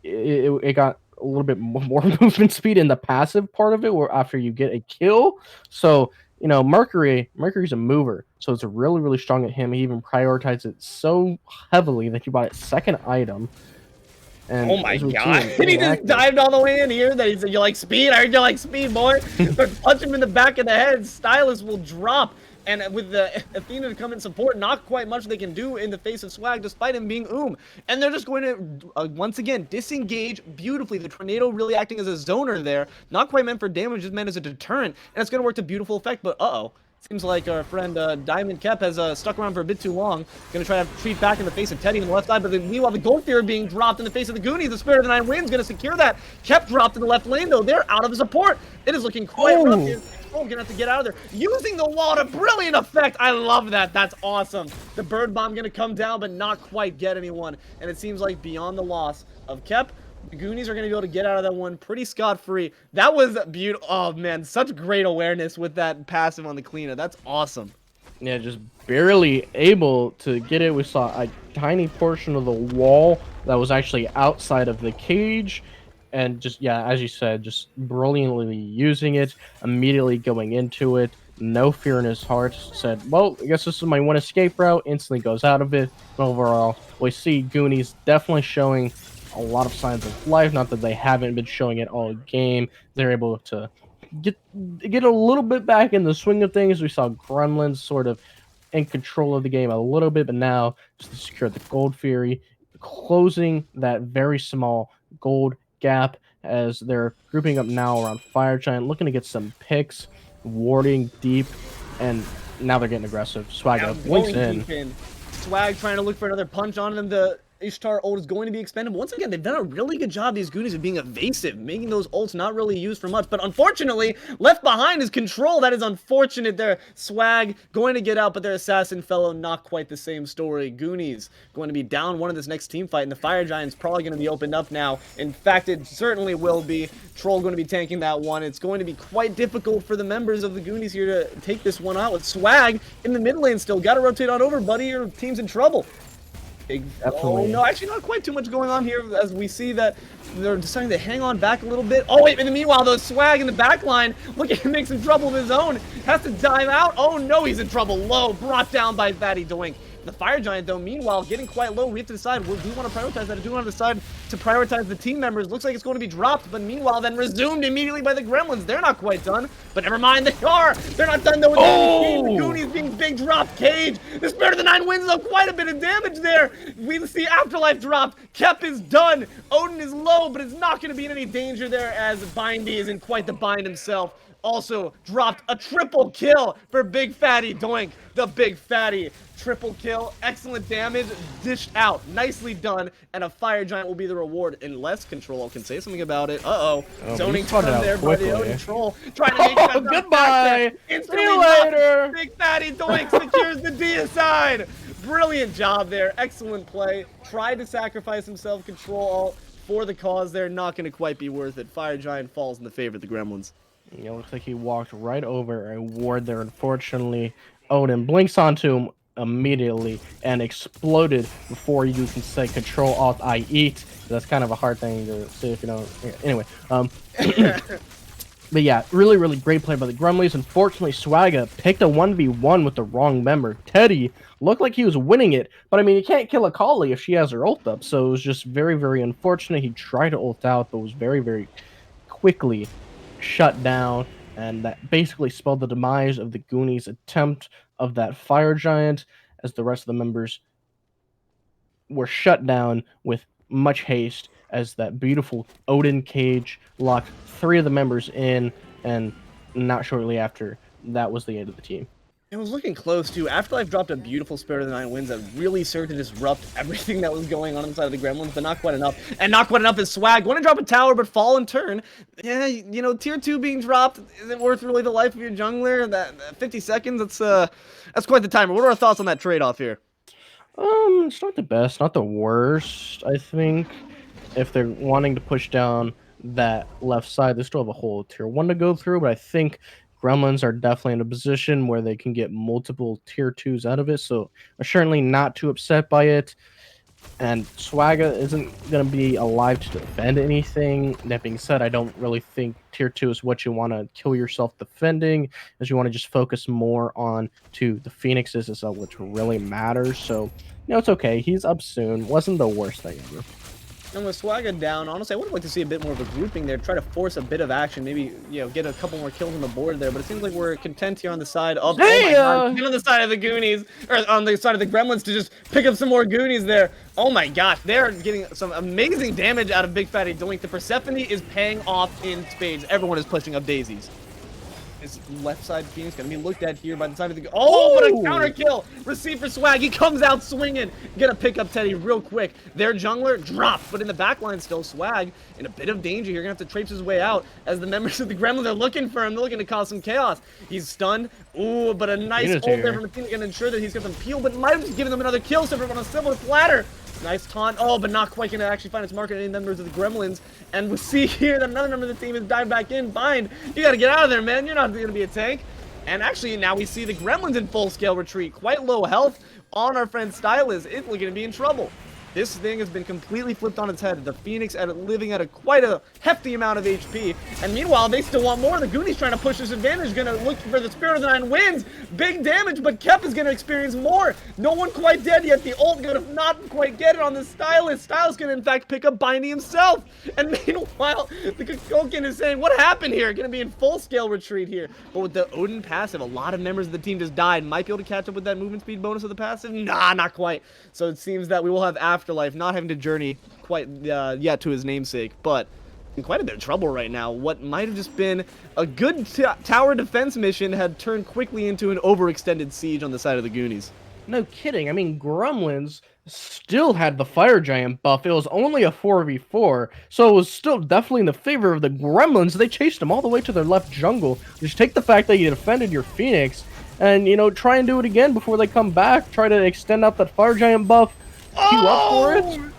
B: it got a little bit more movement speed in the passive part of it, where after you get a kill. So, you know, Mercury's a mover, so it's really, really strong at him. He even prioritized it so heavily that he bought its second item. And
A: oh my god, and he just dived all the way in here. That he said, "You like speed? I heard you like speed, boy." But punch him in the back of the head. STAILUS will drop. And with the Athena to come in support, not quite much they can do in the face of Swag, despite him being And they're just going to, once again, disengage beautifully. The tornado really acting as a zoner there. Not quite meant for damage, just meant as a deterrent. And it's going to work to beautiful effect, but uh-oh. Seems like our friend Diamond Kep has stuck around for a bit too long. Going to try to treat back in the face of Teddy on the left side, but then meanwhile the Gold Fear being dropped in the face of the Goonies. The Spirit of the Nine Winds going to secure that. Kep dropped in the left lane, though. They're out of the support. It is looking quite rough here. Gonna have to get out of there. Using the wall to brilliant effect. I love that. That's awesome. The bird bomb gonna come down, but not quite get anyone. And it seems like beyond the loss of Kep, the Goonies are gonna be able to get out of that one pretty scot-free. That was beautiful. Oh man, such great awareness with that passive on the cleanup. That's awesome.
B: Yeah, just barely able to get it. We saw a tiny portion of the wall that was actually outside of the cage. And just, yeah, as you said, just brilliantly using it, immediately going into it, no fear in his heart, said, well, I guess this is my one escape route, instantly goes out of it. Overall, we see Goonies definitely showing a lot of signs of life, not that they haven't been showing it all game. They're able to get a little bit back in the swing of things. We saw Gremlins sort of in control of the game a little bit, but now just to secure the Gold Fury, closing that very small gold gap as they're grouping up now around Fire Giant, looking to get some picks, warding deep, and now they're getting aggressive. Swagga blinks in.
A: Swag trying to look for another punch on them. The Ishtar ult is going to be expendable. Once again, they've done a really good job, these Goonies, of being evasive, making those ults not really used for much. But unfortunately, left behind is Control. That is unfortunate there. Swag going to get out, but their assassin fellow, not quite the same story. Goonies going to be down one in this next team fight, and the Fire Giant's probably going to be opened up now. In fact, it certainly will be. Troll going to be tanking that one. It's going to be quite difficult for the members of the Goonies here to take this one out with Swag in the mid lane still. Got to rotate on over, buddy. Your team's in trouble. Oh no, actually not quite too much going on here, as we see that they're deciding to hang on back a little bit. Oh wait, in the meanwhile, the Swag in the back line, look at him make some trouble of his own. Has to dive out. Oh no, he's in trouble. Low, brought down by TheBigFattyDoink. The Fire Giant, though, meanwhile, getting quite low. We have to decide, do we want to prioritize that? Or do we want to decide to prioritize the team members? Looks like it's going to be dropped, but meanwhile, then resumed immediately by the Gremlins. They're not quite done, but never mind, they are. They're not done, though, with the Goonies being big drop. Cage, the Spirit of the Nine wins, though, quite a bit of damage there. We see Afterlife dropped. Kep is done. Odin is low, but it's not going to be in any danger there, as Bindy is in quite the bind himself. Also dropped a triple kill for Big Fatty Doink. The Big Fatty triple kill. Excellent damage dished out. Nicely done. And a Fire Giant will be the reward unless Control can say something about it. Zoning turn there by the Odin Troll. Trying to make that
B: goodbye.
A: Instantly
B: See you later.
A: Big Fatty Doink secures the deicide. Brilliant job there. Excellent play. Tried to sacrifice himself. Control-Alt for the cause there. Not going to quite be worth it. Fire Giant falls in the favor of the Gremlins.
B: Yeah, looks like he walked right over a ward there. Unfortunately, Odin blinks onto him immediately and exploded before you can say Control-Alt-I-Eat. That's kind of a hard thing to say if you know. Anyway, but yeah, really, really great play by the Gremlins. Unfortunately, Swagga picked a 1v1 with the wrong member. Teddy looked like he was winning it, but I mean, you can't kill a Kali if she has her ult up, so it was just very, very unfortunate. He tried to ult out, but was very, very quickly shut down, and that basically spelled the demise of the Goonies' attempt of that Fire Giant, as the rest of the members were shut down with much haste, as that beautiful Odin cage locked 3 of the members in, and not shortly after, that was the end of the team.
A: It was looking close, too. Afterlife dropped a beautiful Spirit of the Nine wins that really served to disrupt everything that was going on inside of the Gremlins, but not quite enough. And not quite enough is Swag. Want to drop a tower, but fall in turn. Yeah, you know, tier 2 being dropped, is it worth really the life of your jungler? That 50 seconds, that's quite the timer. What are our thoughts on that trade-off here?
B: It's not the best, not the worst, I think. If they're wanting to push down that left side, they still have a whole tier 1 to go through, but I think Gremlins are definitely in a position where they can get multiple tier 2s out of it, so I'm certainly not too upset by it. And Swagga isn't going to be alive to defend anything. That being said, I don't really think tier 2 is what you want to kill yourself defending, as you want to just focus more on to the Phoenixes, is which really matters. So, you know, it's okay. He's up soon. Wasn't the worst thing ever.
A: And with Swagga down, honestly, I would like to see a bit more of a grouping there, try to force a bit of action, maybe, you know, get a couple more kills on the board there, but it seems like we're content here on the side of, on the side of the Goonies, or on the side of the Gremlins to just pick up some more Goonies there. Oh my gosh, they're getting some amazing damage out of Big Fatty Doink. The Persephone is paying off in spades. Everyone is pushing up daisies. Is left side Phoenix gonna be looked at here by the side of the but a counter kill received for Swag. He comes out swinging, gonna pick up Teddy real quick. Their jungler dropped, but in the back line still Swag in a bit of danger. You're gonna have to traipse his way out as the members of the Gremlins are looking for him. They're looking to cause some chaos. He's stunned. Ooh, but a nice ult there from Athena, gonna ensure that he's got some peel, but might have just given them another kill so on a similar platter. Nice taunt. But not quite going to actually find its mark on any members of the Gremlins. And we see here that another member of the team has dived back in. Bind, you got to get out of there, man. You're not going to be a tank. And actually, now we see the Gremlins in full-scale retreat. Quite low health on our friend STAILUS. It's looking to be in trouble. This thing has been completely flipped on its head. The Phoenix living at quite a hefty amount of HP. And meanwhile, they still want more. The Goonies trying to push this advantage. Going to look for the Spirit of the Nine wins. Big damage, but Kep is going to experience more. No one quite dead yet. The ult going to not quite get it on the STAILUS. STAILUS going to, in fact, pick up Bindy himself. And meanwhile, the Kokokin is saying, what happened here? Going to be in full-scale retreat here. But with the Odin passive, a lot of members of the team just died. Might be able to catch up with that movement speed bonus of the passive? Nah, not quite. So it seems that we will have Afterlife not having to journey quite yet to his namesake, but in quite a bit of trouble right now. What might have just been a good tower defense mission had turned quickly into an overextended siege on the side of the Goonies.
B: No kidding. I mean, Gremlins still had the Fire Giant buff. It was only a 4v4, so it was still definitely in the favor of the Gremlins. They chased him all the way to their left jungle. Just take the fact that you defended your Phoenix and, you know, try and do it again before they come back. Try to extend out that Fire Giant buff. Queue up for it.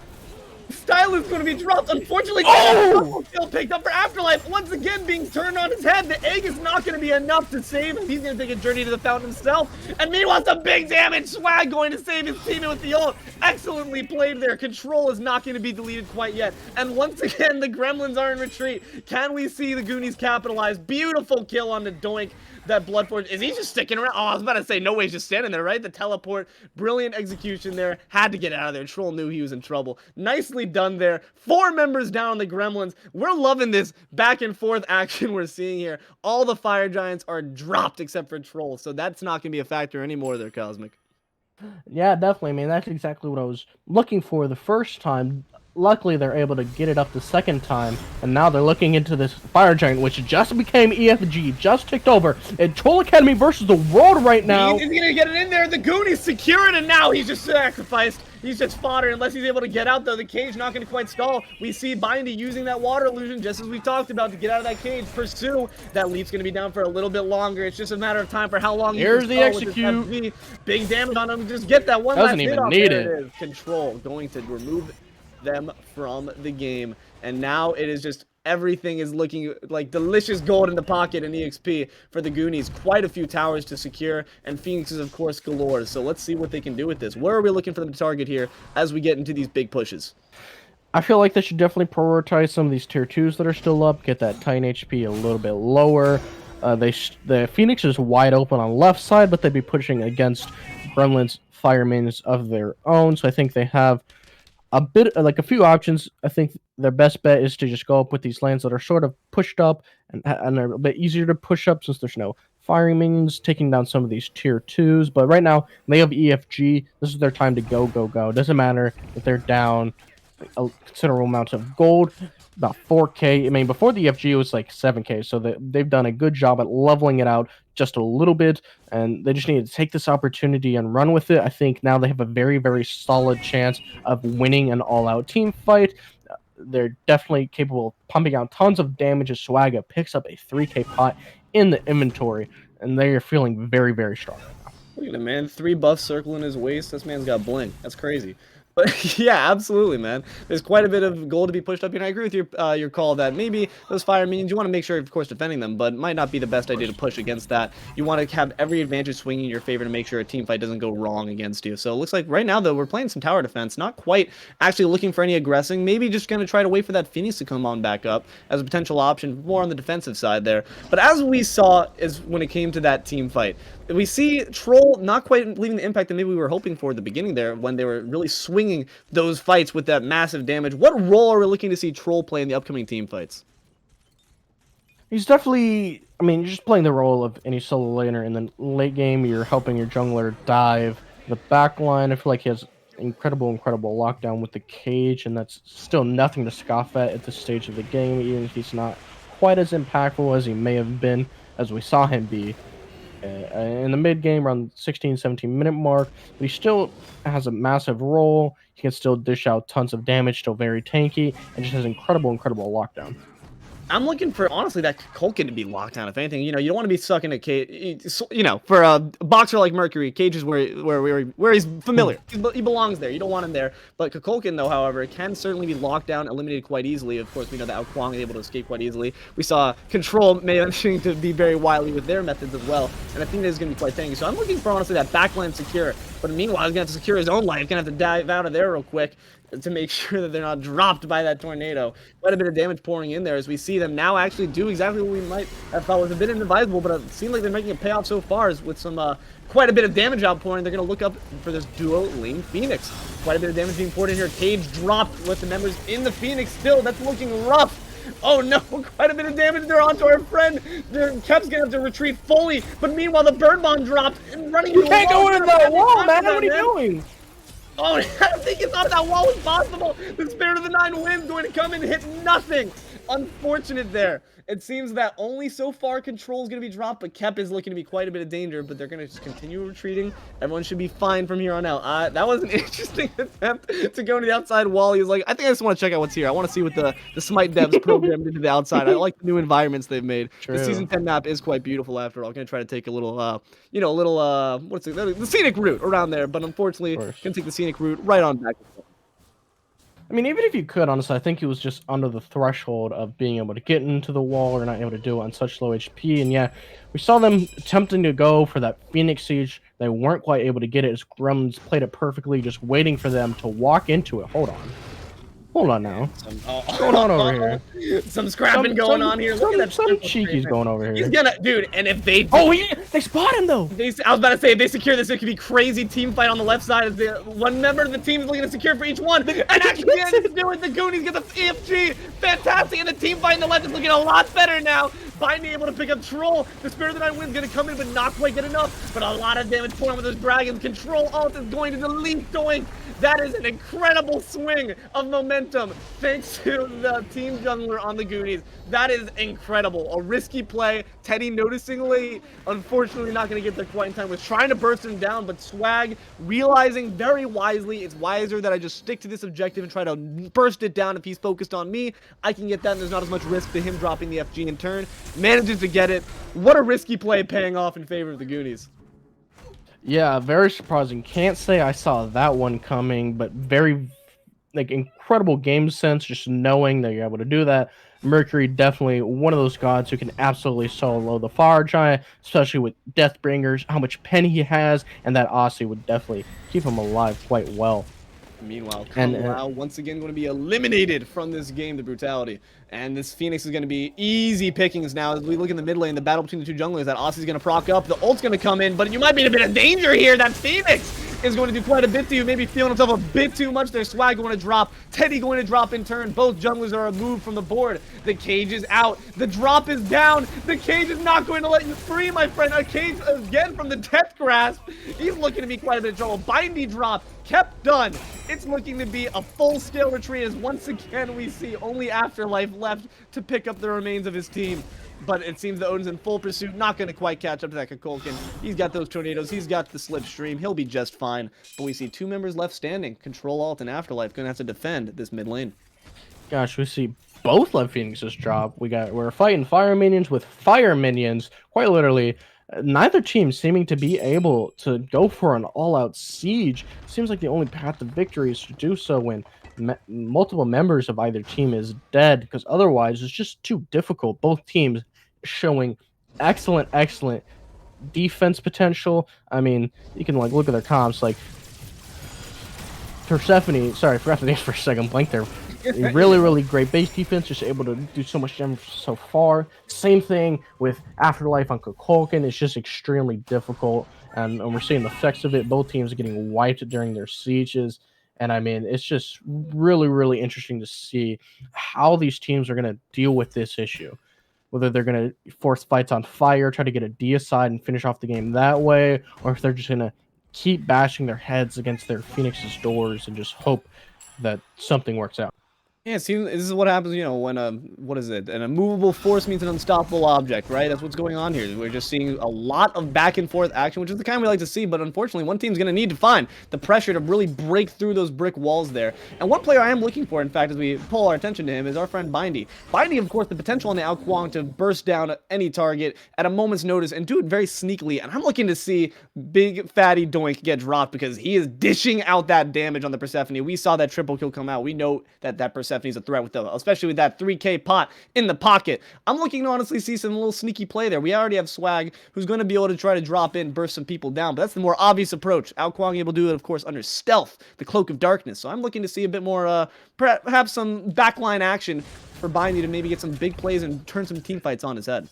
A: STAILUS is going to be dropped. Unfortunately, still picked up for Afterlife. Once again, being turned on his head. The egg is not going to be enough to save him. He's going to take a journey to the fountain himself. And meanwhile, some big damage. Swag going to save his teammate with the ult. Excellently played there. Control is not going to be deleted quite yet. And once again, the Gremlins are in retreat. Can we see the Goonies capitalize? Beautiful kill on the Doink. that Blood Forge. Is he just sticking around? Oh, I was about to say, no way, he's just standing there, right? The teleport, brilliant execution there. Had to get out of there. Troll knew he was in trouble. Nicely done there. 4 members down on the Gremlins. We're loving this back and forth action we're seeing here. All the Fire Giants are dropped except for Troll, so that's not going to be a factor anymore there, Cosmic.
B: Yeah, definitely. I mean, that's exactly what I was looking for the first time. Luckily, they're able to get it up the second time, and now they're looking into this Fire Giant, which just became EFG, just ticked over, and Trollacademy versus the world right now.
A: He's gonna get it in there, the Goonies secure it, and now he's just sacrificed. He's just fodder, unless he's able to get out, though. The cage not gonna quite stall. We see Bindy using that water illusion, just as we talked about, to get out of that cage. Pursue. That leap's gonna be down for a little bit longer. It's just a matter of time for how long.
B: Here's the execute.
A: Big damage on him. Just get that one
B: Doesn't
A: last
B: even
A: hit off.
B: need
A: There
B: it.
A: it is. Control going to remove them from the game, and now it is just everything is looking like delicious gold in the pocket and EXP for the Goonies. Quite a few towers to secure, and Phoenixes of course galore. So let's see what they can do with this. Where are we looking for them to target here as we get into these big pushes?
B: I feel like they should definitely prioritize some of these tier 2s that are still up, get that Titan HP a little bit lower. The Phoenix is wide open on left side, but they'd be pushing against Gremlins firemen of their own, so I think they have a bit like a few options. I think their best bet is to just go up with these lands that are sort of pushed up and are a bit easier to push up since there's no firing minions, taking down some of these tier 2s. But right now they have EFG. This is their time to go. Doesn't matter if they're down a considerable amount of gold, about 4k. I mean, before the EFG it was like 7k, so they've done a good job at leveling it out just a little bit, and they just need to take this opportunity and run with it. I think now they have a very, very solid chance of winning an all-out team fight. They're definitely capable of pumping out tons of damage as Swagga picks up a 3k pot in the inventory, and they are feeling very, very strong right now.
A: Look at him, man. 3 buffs circling his waist. This man's got bling. That's crazy. But yeah, absolutely, man. There's quite a bit of gold to be pushed up here. And I agree with your call that maybe those fire minions, you want to make sure, of course, defending them, but it might not be the best idea to push against that. You want to have every advantage swinging in your favor to make sure a team fight doesn't go wrong against you. So it looks like right now, though, we're playing some tower defense, not quite actually looking for any aggressing. Maybe just going to try to wait for that Phoenix to come on back up as a potential option, more on the defensive side there. But as we saw is when it came to that team fight, we see Troll not quite leaving the impact that maybe we were hoping for at the beginning there when they were really swinging those fights with that massive damage. What role are we looking to see Troll play in the upcoming team fights?
B: He's definitely, I mean, you're just playing the role of any solo laner. In the late game, you're helping your jungler dive. The back line, I feel like he has incredible lockdown with the cage, and that's still nothing to scoff at this stage of the game, even if he's not quite as impactful as he may have been, as we saw him be in the mid game around 16-17 minute mark. But he still has a massive role. He can still dish out tons of damage, still very tanky, and just has incredible lockdown.
A: I'm looking for, honestly, that Culkin to be locked down, if anything. You know, you don't want to be stuck in a cage. You know, for a boxer like Mercury, cage is where he's familiar. He belongs there. You don't want him there. But Kukulkan, though, however, can certainly be locked down, eliminated quite easily. Of course, we know that Ao Kuang is able to escape quite easily. We saw Control managing to be very wily with their methods as well. And I think that is going to be quite tanky. So I'm looking for, honestly, that backline secure. But meanwhile, he's going to have to secure his own life. He's going to have to dive out of there real quick to make sure that they're not dropped by that tornado. Quite a bit of damage pouring in there as we see them now actually do exactly what we might have thought was a bit inadvisable, but it seems like they're making a payoff so far with some quite a bit of damage outpouring. They're going to look up for this duo lane Phoenix. Quite a bit of damage being poured in here. Cage dropped with the members in the Phoenix still. That's looking rough. Oh no, quite a bit of damage there onto our friend. Kep's gonna have to retreat fully, but meanwhile the bird bomb dropped and running.
B: You can't go into that wall, man. What are you doing?
A: Oh, I don't think he thought that wall was possible. The Spirit of the Nine Winds going to come and hit nothing. Unfortunate there. It seems that only so far Control is going to be dropped, but Kep is looking to be quite a bit of danger, but they're going to just continue retreating. Everyone should be fine from here on out. That was an interesting attempt to go to the outside wall. He was like, I think I just want to check out what's here. I want to see what the Smite devs programmed into the outside. I like the new environments they've made.
B: True.
A: The Season 10 map is quite beautiful after all. Going to try to take a little, what's it, the scenic route around there, but unfortunately, going to take the scenic route right on back.
B: I mean, even if you could, honestly, I think he was just under the threshold of being able to get into the wall or not able to do it on such low HP. And yeah, we saw them attempting to go for that Phoenix Siege. They weren't quite able to get it as Gremlins played it perfectly, just waiting for them to walk into it. Hold on. Hold on now.
A: What's
B: going on over
A: here? Some scrapping going on here. Look at that.
B: Some cheeky's going over
A: He's
B: here.
A: gonna, dude. And if they,
B: They spot him though.
A: I was about to say, if they secure this, it could be crazy team fight on the left side. As the one member of the team is looking to secure for each one. And actually, to do it. The Goonies get the EFG. Fantastic. And the team fight on the left is looking a lot better now. Bindy able to pick up Troll. The Spirit of the Night Wind's gonna come in, but not quite get enough. But a lot of damage pouring with his Dragons. CtrlAlt is going to delete Doink. That is an incredible swing of momentum thanks to the team jungler on the Goonies. That is incredible. A risky play. Teddy noticingly, unfortunately not going to get there quite in time, was trying to burst him down, but Swag realizing very wisely it's wiser that I just stick to this objective and try to burst it down. If he's focused on me, I can get that, and there's not as much risk to him dropping the FG in turn. Manages to get it. What a risky play paying off in favor of the Goonies.
B: Yeah, very surprising. Can't say I saw that one coming, but very incredible game sense, just knowing that you're able to do that. Mercury definitely one of those gods who can absolutely solo the Fire Giant, especially with Deathbringers, how much pen he has, and that Aussie would definitely keep him alive quite well.
A: Meanwhile, Kung once again going to be eliminated from this game, the brutality. And this Phoenix is going to be easy pickings now. As we look in the mid lane, the battle between the two junglers, that Aussie's going to proc up. The ult's going to come in, but you might be in a bit of danger here. That Phoenix is going to do quite a bit to you. Maybe feeling himself a bit too much there. Swag going to drop. Teddy going to drop in turn. Both junglers are removed from the board. The cage is out. The drop is down. The cage is not going to let you free, my friend. A cage again from the death grasp. He's looking to be quite a bit of trouble. Bindy drop. Kept done. It's looking to be a full-scale retreat as once again we see only Afterlife left to pick up the remains of his team. But it seems the Odin's in full pursuit, not going to quite catch up to that Kukulkan. He's got those tornadoes, he's got the slipstream, he'll be just fine. But we see two members left standing. CtrlAlt and Afterlife going to have to defend this mid lane.
B: Gosh, we see both left Phoenixes drop. We're fighting fire minions with fire minions, quite literally. Neither team seeming to be able to go for an all-out siege. Seems like the only path to victory is to do so when multiple members of either team is dead, because otherwise it's just too difficult. Both teams showing excellent defense potential. I mean, you can look at their comps, like Persephone. Sorry, I forgot the name for a second. Blank there. Really great base defense, just able to do so much damage so far. Same thing with Afterlife on Kukulkan. It's just extremely difficult, and we're seeing the effects of it. Both teams are getting wiped during their sieges, and I mean, it's just really interesting to see how these teams are going to deal with this issue. Whether they're going to force fights on fire, try to get a deicide and finish off the game that way, or if they're just going to keep bashing their heads against their Phoenix's doors and just hope that something works out.
A: Yeah, see, this is what happens, you know, when what is it? An immovable force means an unstoppable object, right? That's what's going on here. We're just seeing a lot of back and forth action, which is the kind we like to see, but unfortunately, one team's going to need to find the pressure to really break through those brick walls there. And one player I am looking for, in fact, as we pull our attention to him, is our friend Bindy. Bindy, of course, the potential on the Ao Kuang to burst down any target at a moment's notice and do it very sneakily, and I'm looking to see TheBigFattyDoink get dropped because he is dishing out that damage on the Persephone. We saw that triple kill come out. We know that Persephone is a threat with them, especially with that 3k pot in the pocket. I'm looking to honestly see some little sneaky play there. We already have Swag, who's going to be able to try to drop in, burst some people down, but that's the more obvious approach. Ao Kuang able to do it, of course, under stealth, the Cloak of Darkness. So I'm looking to see a bit more, perhaps some backline action for Bindy to maybe get some big plays and turn some team fights on his head.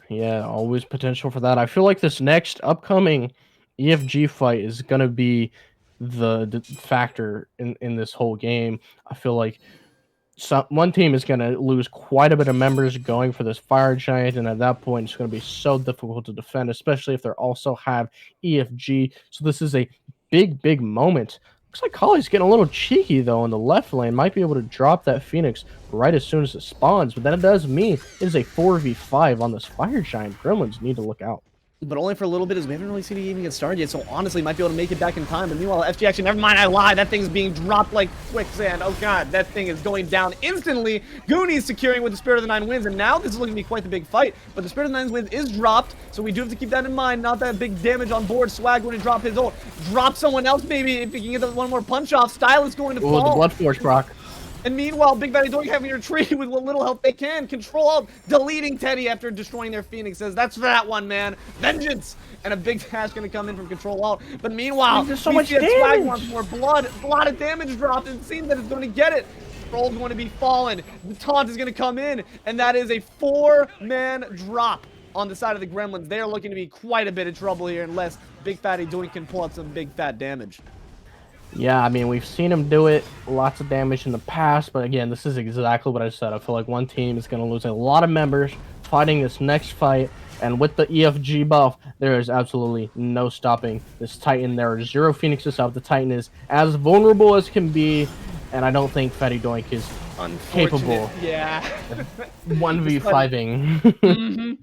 B: Yeah, always potential for that. I feel like this next upcoming EFG fight is going to be the factor in this whole game. I feel like one team is going to lose quite a bit of members going for this fire giant, and at that point it's going to be so difficult to defend, especially if they also have EFG. So this is a big moment. Looks like Kali's getting a little cheeky though in the left lane. Might be able to drop that Phoenix right as soon as it spawns, but that does mean it is a 4v5 on this fire giant. Gremlins need to look out.
A: But only for a little bit, as we haven't really seen it even get started yet, so honestly might be able to make it back in time. But meanwhile, FG actually, never mind, I lied, that thing's being dropped like quicksand. Oh god, that thing is going down instantly. Goonies securing with the Spirit of the Nine Winds, and now this is looking to be quite the big fight. But the Spirit of the Nine Winds is dropped, so we do have to keep that in mind. Not that big damage on board. Swag going to drop his ult. Drop someone else maybe, if he can get one more punch off. STAILUS going to fall.
B: The Blood Force, Brock.
A: And meanwhile, BigFattyDoink having to retreat with what little help they can. CtrlAlt deleting Teddy after destroying their Phoenix. Says, that's for that one, man. Vengeance! And a big dash going to come in from CtrlAlt. But meanwhile,
B: there's so much damage.
A: Swag wants more blood. A lot of damage dropped. It seems that it's going to get it. Troll's going to be fallen. The taunt is going to come in, and that is a 4-man drop on the side of the Gremlins. They are looking to be quite a bit of trouble here unless BigFattyDoink can pull up some big fat damage.
B: Yeah, I mean, we've seen him do it, lots of damage in the past, but again, this is exactly what I said. I feel like one team is going to lose a lot of members fighting this next fight, and with the EFG buff, there is absolutely no stopping this Titan. There are 0 Phoenixes out. The Titan is as vulnerable as can be, and I don't think FattyDoink is capable
A: Yeah.
B: 1v5ing.
A: Mm-hmm.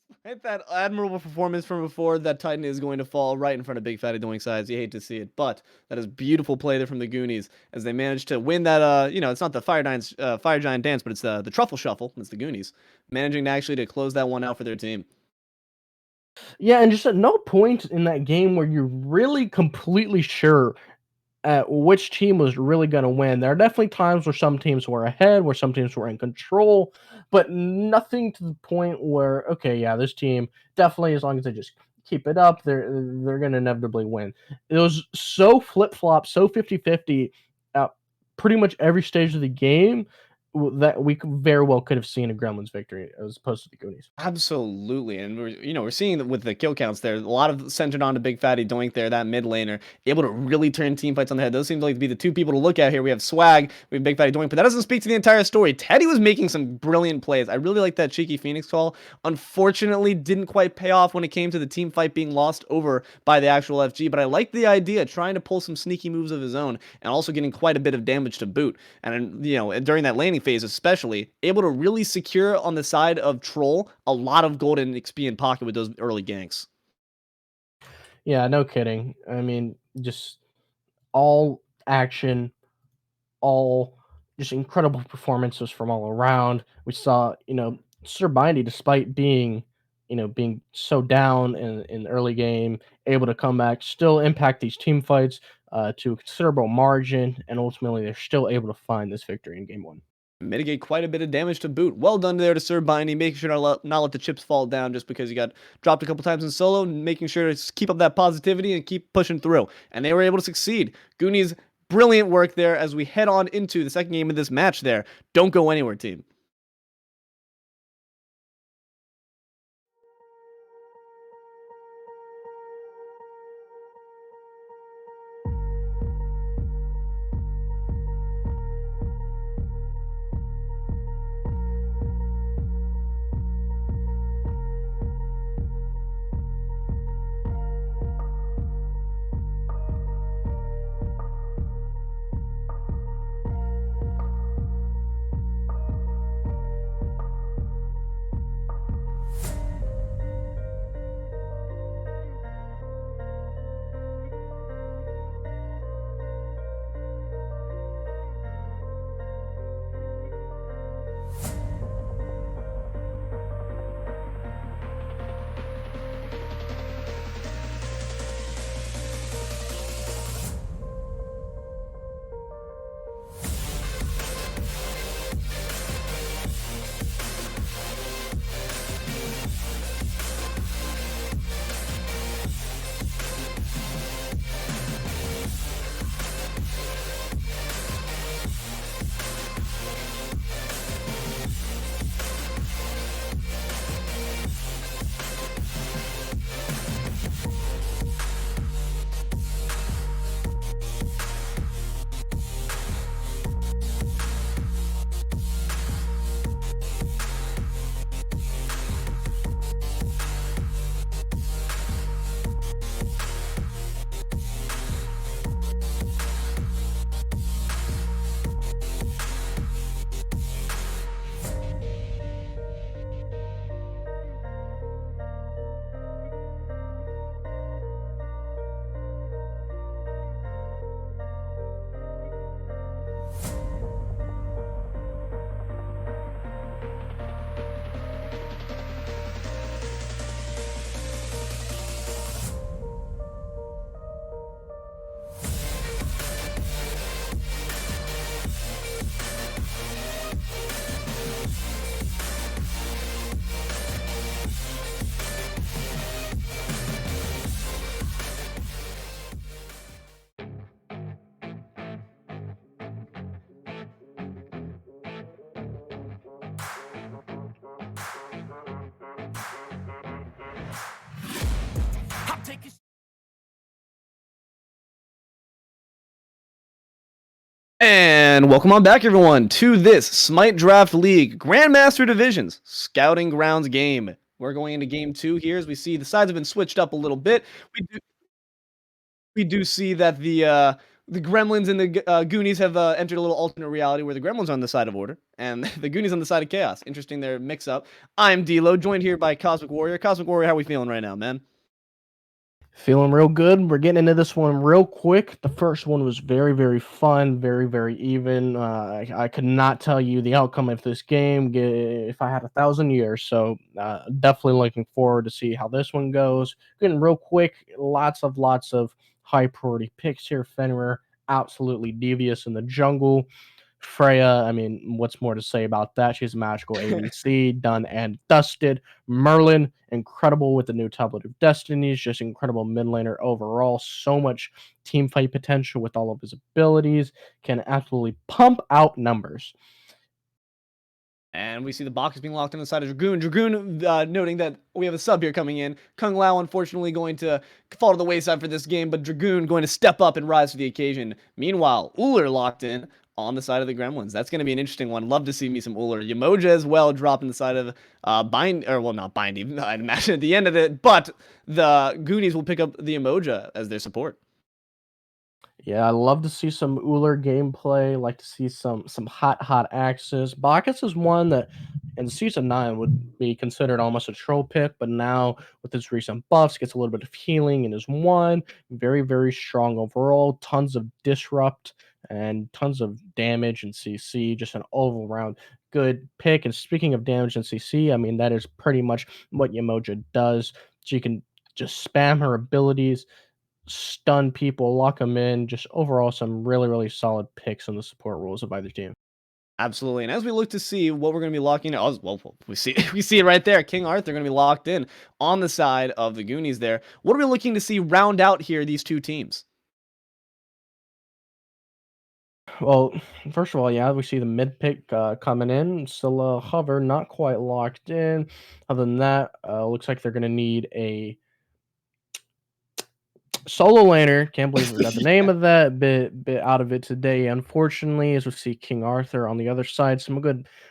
A: Despite that admirable performance from before, that Titan is going to fall right in front of BigFattyDoink's eyes. You hate to see it, but that is beautiful play there from the Goonies as they managed to win that. It's not the Fire Giant dance, but it's the Truffle Shuffle. It's the Goonies managing to actually close that one out for their team.
B: Yeah, and just at no point in that game were you really completely sure at which team was really going to win. There are definitely times where some teams were ahead, where some teams were in control, but nothing to the point where, okay, yeah, this team definitely, as long as they just keep it up, they're going to inevitably win. It was so flip-flop, so 50-50 at pretty much every stage of the game that we very well could have seen a Gremlins victory as opposed to the Goonies.
A: Absolutely, and we're seeing that with the kill counts there, a lot of centered on to BigFattyDoink there, that mid laner, able to really turn team fights on the head. Those seem to be the two people to look at here. We have Swag, we have BigFattyDoink, but that doesn't speak to the entire story. Teddy was making some brilliant plays. I really like that cheeky Phoenix call. Unfortunately, didn't quite pay off when it came to the team fight being lost over by the actual FG, but I like the idea, trying to pull some sneaky moves of his own, and also getting quite a bit of damage to boot. And during that laning phase especially, able to really secure on the side of Troll a lot of golden XP in pocket with those early ganks.
B: Yeah, no kidding. I mean, just all action, all just incredible performances from all around. We saw, Srbindy, despite being so down in the early game, able to come back, still impact these team fights to a considerable margin, and ultimately they're still able to find this victory in game 1.
A: Mitigate quite a bit of damage to boot. Well done there to Srbindy, making sure not let the chips fall down just because you got dropped a couple times in solo, making sure to keep up that positivity and keep pushing through. And they were able to succeed. Goonies, brilliant work there as we head on into the second game of this match there. Don't go anywhere, team. And welcome on back, everyone, to this Smite Draft League Grandmaster Divisions Scouting Grounds game. We're going into game 2 here. As we see, the sides have been switched up a little bit. We do see that the Gremlins and the Goonies have entered a little alternate reality where the Gremlins are on the side of order and the Goonies on the side of chaos. Interesting, their mix-up. I'm Deelo, joined here by Cosmic Warrior. Cosmic Warrior, how are we feeling right now, man?
B: Feeling real good. We're getting into this one real quick. The first one was very, very fun, very, very even. I could not tell you the outcome of this game if I had 1,000 years. So definitely looking forward to see how this one goes. Getting real quick. Lots of high priority picks here. Fenrir, absolutely devious in the jungle. Freya, I mean, what's more to say about that? She's a magical ADC, done and dusted. Merlin, incredible with the new Tablet of Destinies, just incredible mid laner overall. So much team fight potential with all of his abilities. Can absolutely pump out numbers.
A: And we see the box is being locked on the side of Dragoon. Dragoon noting that we have a sub here coming in. Kung Lao, unfortunately, going to fall to the wayside for this game, but Dragoon going to step up and rise to the occasion. Meanwhile, Uller locked in on the side of the Gremlins. That's going to be an interesting one. Love to see me some Uller. Yamoja as well, dropping the side of not Bindy, I'd imagine at the end of it, but the Goonies will pick up the Yamoja as their support.
B: Yeah, I love to see some Uller gameplay. Like to see some hot axes. Bacchus is one that in season 9 would be considered almost a troll pick, but now with his recent buffs, gets a little bit of healing in his one. Very, very strong overall. Tons of disrupt and tons of damage and CC. Just an all around good pick. And speaking of damage and CC, I mean that is pretty much what Yamoja does. She can just spam her abilities, stun people, lock them in. Just overall, some really, really solid picks on the support roles of either team.
A: Absolutely. And as we look to see what we're going to be locking in, we see we see it right there. King Arthur going to be locked in on the side of the Goonies there. What are we looking to see round out here, these two teams?
B: Well, first of all, yeah, we see the mid pick coming in. Still hover, not quite locked in. Other than that, looks like they're going to need a solo laner. Can't believe we got the name of that. Bit out of it today, unfortunately, as we see King Arthur on the other side.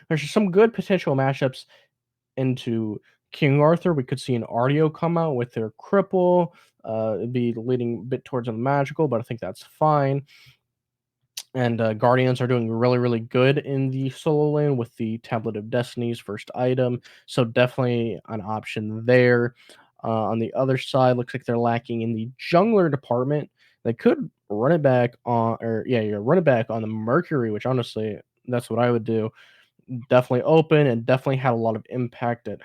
B: There's some good potential matchups into King Arthur. We could see an Artio come out with their cripple. It'd be leading a bit towards a magical, but I think that's fine. And Guardians are doing really, really good in the solo lane with the Tablet of Destiny's first item. So definitely an option there. On the other side, looks like they're lacking in the jungler department. They could run it back on, run it back on the Mercury, which honestly, that's what I would do. Definitely open and definitely had a lot of impact at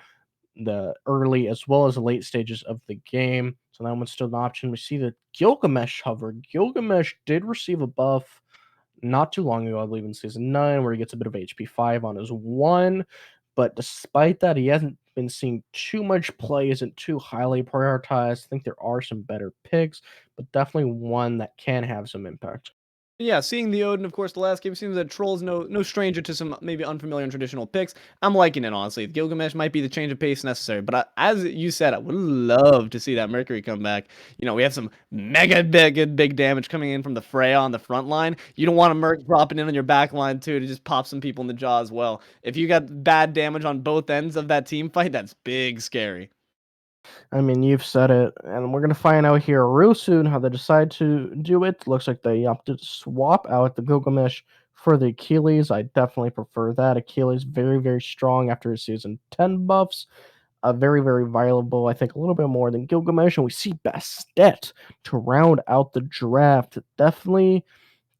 B: the early as well as the late stages of the game. So that one's still an option. We see the Gilgamesh hover. Gilgamesh did receive a buff not too long ago, I believe in season 9, where he gets a bit of HP 5 on his 1. But despite that, he hasn't been seeing too much play, isn't too highly prioritized. I think there are some better picks, but definitely one that can have some impact.
A: Yeah, seeing the Odin, of course, the last game seems that Troll's no stranger to some maybe unfamiliar and traditional picks. I'm liking it, honestly. Gilgamesh might be the change of pace necessary, but as you said, I would love to see that Mercury come back. You know, we have some mega big damage coming in from the Freya on the front line. You don't want a Merc dropping in on your back line, too, to just pop some people in the jaw as well. If you got bad damage on both ends of that team fight, that's big scary.
B: I mean, you've said it, and we're going to find out here real soon how they decide to do it. Looks like they opted to swap out the Gilgamesh for the Achilles. I definitely prefer that. Achilles, very, very strong after his season 10 buffs. Very, very viable. I think a little bit more than Gilgamesh. And we see Bastet to round out the draft. Definitely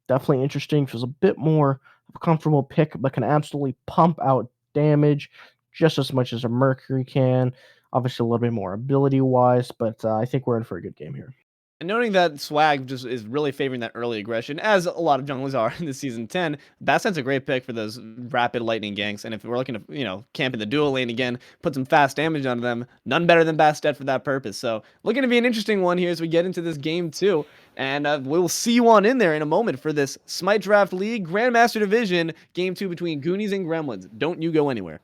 B: interesting. Feels a bit more of a comfortable pick, but can absolutely pump out damage just as much as a Mercury can. Obviously, a little bit more ability wise, but I think we're in for a good game here.
A: And noting that Swag just is really favoring that early aggression, as a lot of junglers are in the season 10, Bastet's a great pick for those rapid lightning ganks. And if we're looking to, camp in the dual lane again, put some fast damage onto them, none better than Bastet for that purpose. So looking to be an interesting one here as we get into this game 2. And we'll see you on in there in a moment for this Smite Draft League Grandmaster Division game 2 between Goonies and Gremlins. Don't you go anywhere.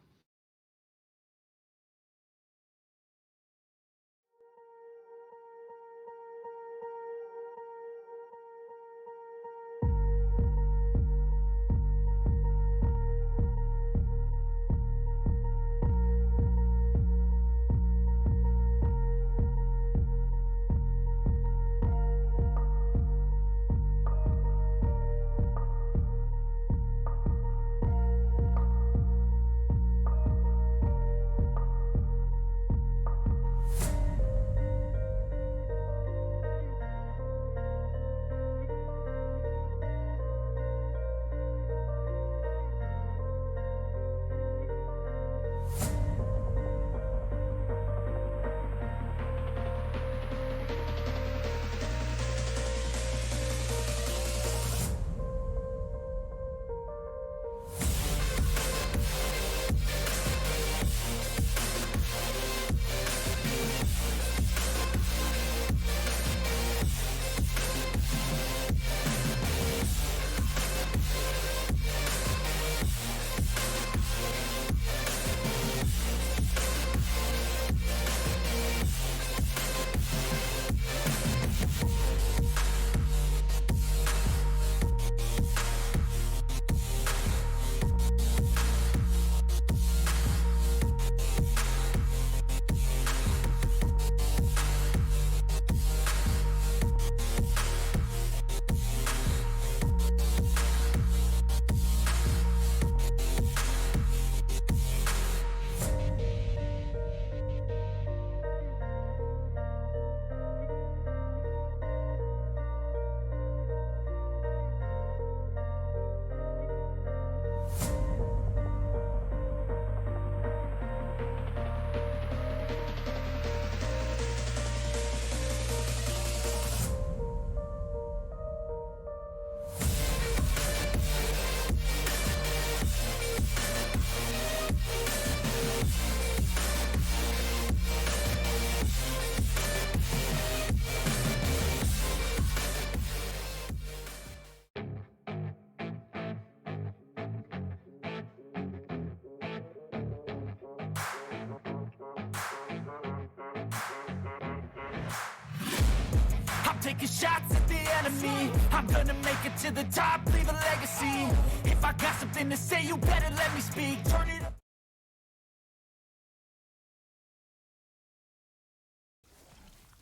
C: taking shots at the enemy. I'm gonna make it to the top, leave a legacy. If I got something to say, you better let me speak. Turn it up.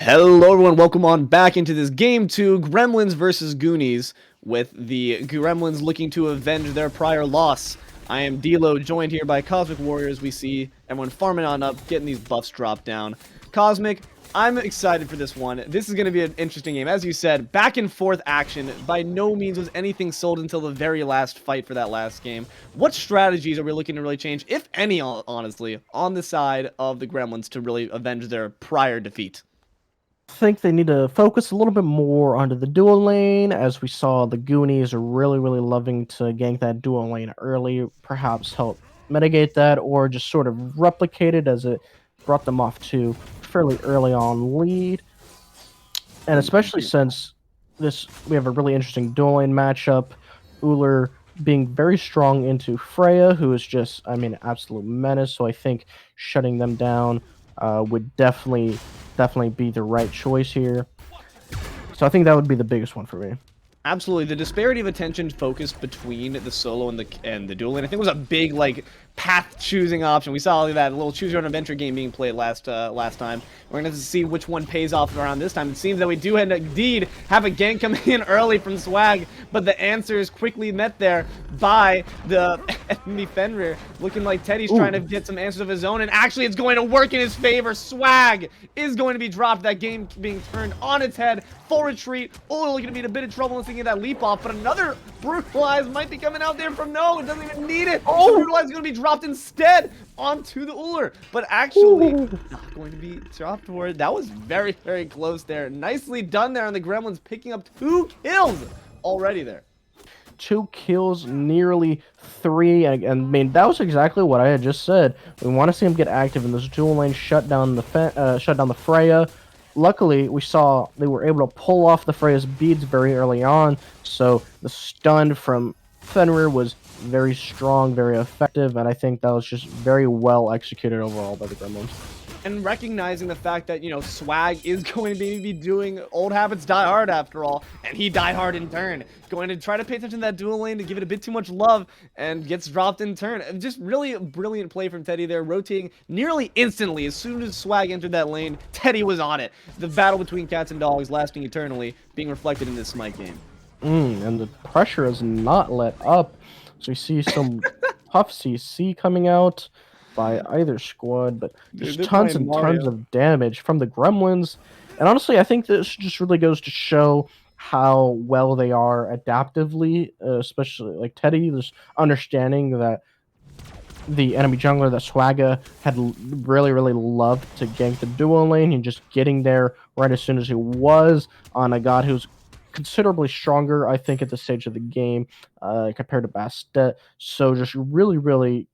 A: Hello everyone, welcome on back into this Game 2, Gremlins versus Goonies, with the Gremlins looking to avenge their prior loss. I am Deelo, joined here by Cosmic Warriors. We see everyone farming on up, getting these buffs dropped down. Cosmic, I'm excited for this one. This is going to be an interesting game. As you said, back and forth action. By no means was anything sold until the very last fight for that last game. What strategies are we looking to really change, if any, honestly, on the side of the Gremlins to really avenge their prior defeat?
B: Think they need to focus a little bit more onto the dual lane, as we saw the Goonies are really loving to gank that dual lane early, perhaps help mitigate that, or just sort of replicate it as it brought them off to fairly early on lead. And especially since we have a really interesting dual lane matchup, Uller being very strong into Freya, who is just, I mean, absolute menace, so I think shutting them down would definitely be the right choice here. So I think that would be the biggest one for me.
A: Absolutely, the disparity of attention focused between the solo and the dual lane, I think, was a big path choosing option. We saw that little choose your own adventure game being played last time. We're gonna have to see which one pays off around this time. It seems that we do indeed have a gank coming in early from Swag, but the answer is quickly met there by the enemy Fenrir. Looking like Teddy's trying to get some answers of his own, and actually it's going to work in his favor. Swag is going to be dropped. That game being turned on its head. Full retreat. Oh, looking to be in a bit of trouble and thinking that leap off, but another brutalize might be coming out there from no. It doesn't even need it. Oh, the brutalize is going to be dropped instead onto the Uller, but actually not going to be dropped for it. That was very close there. Nicely done there on the Gremlins, picking up 2 kills already there.
B: 2 kills, nearly 3, and I mean, that was exactly what I had just said. We want to see him get active in this dual lane, shut down the Freya. Luckily, we saw they were able to pull off the Freya's beads very early on, so the stun from Fenrir was very strong, very effective, and I think that was just very well executed overall by the Gremlins.
A: And recognizing the fact that, you know, Swag is going to be doing old habits die hard after all, and he died hard in turn. Going to try to pay attention to that dual lane to give it a bit too much love, and gets dropped in turn. Just really a brilliant play from Teddy there, rotating nearly instantly. As soon as Swag entered that lane, Teddy was on it. The battle between cats and dogs lasting eternally, being reflected in this Smite game.
B: And the pressure has not let up. So we see some tough CC coming out by either squad, but just tons and tons of damage from the Gremlins. And honestly, I think this just really goes to show how well they are adaptively, especially like Teddy, just understanding that the enemy jungler, that Swagga, had really loved to gank the dual lane, and just getting there right as soon as he was on a god who's considerably stronger, I think, at this stage of the game compared to Bastet. So just really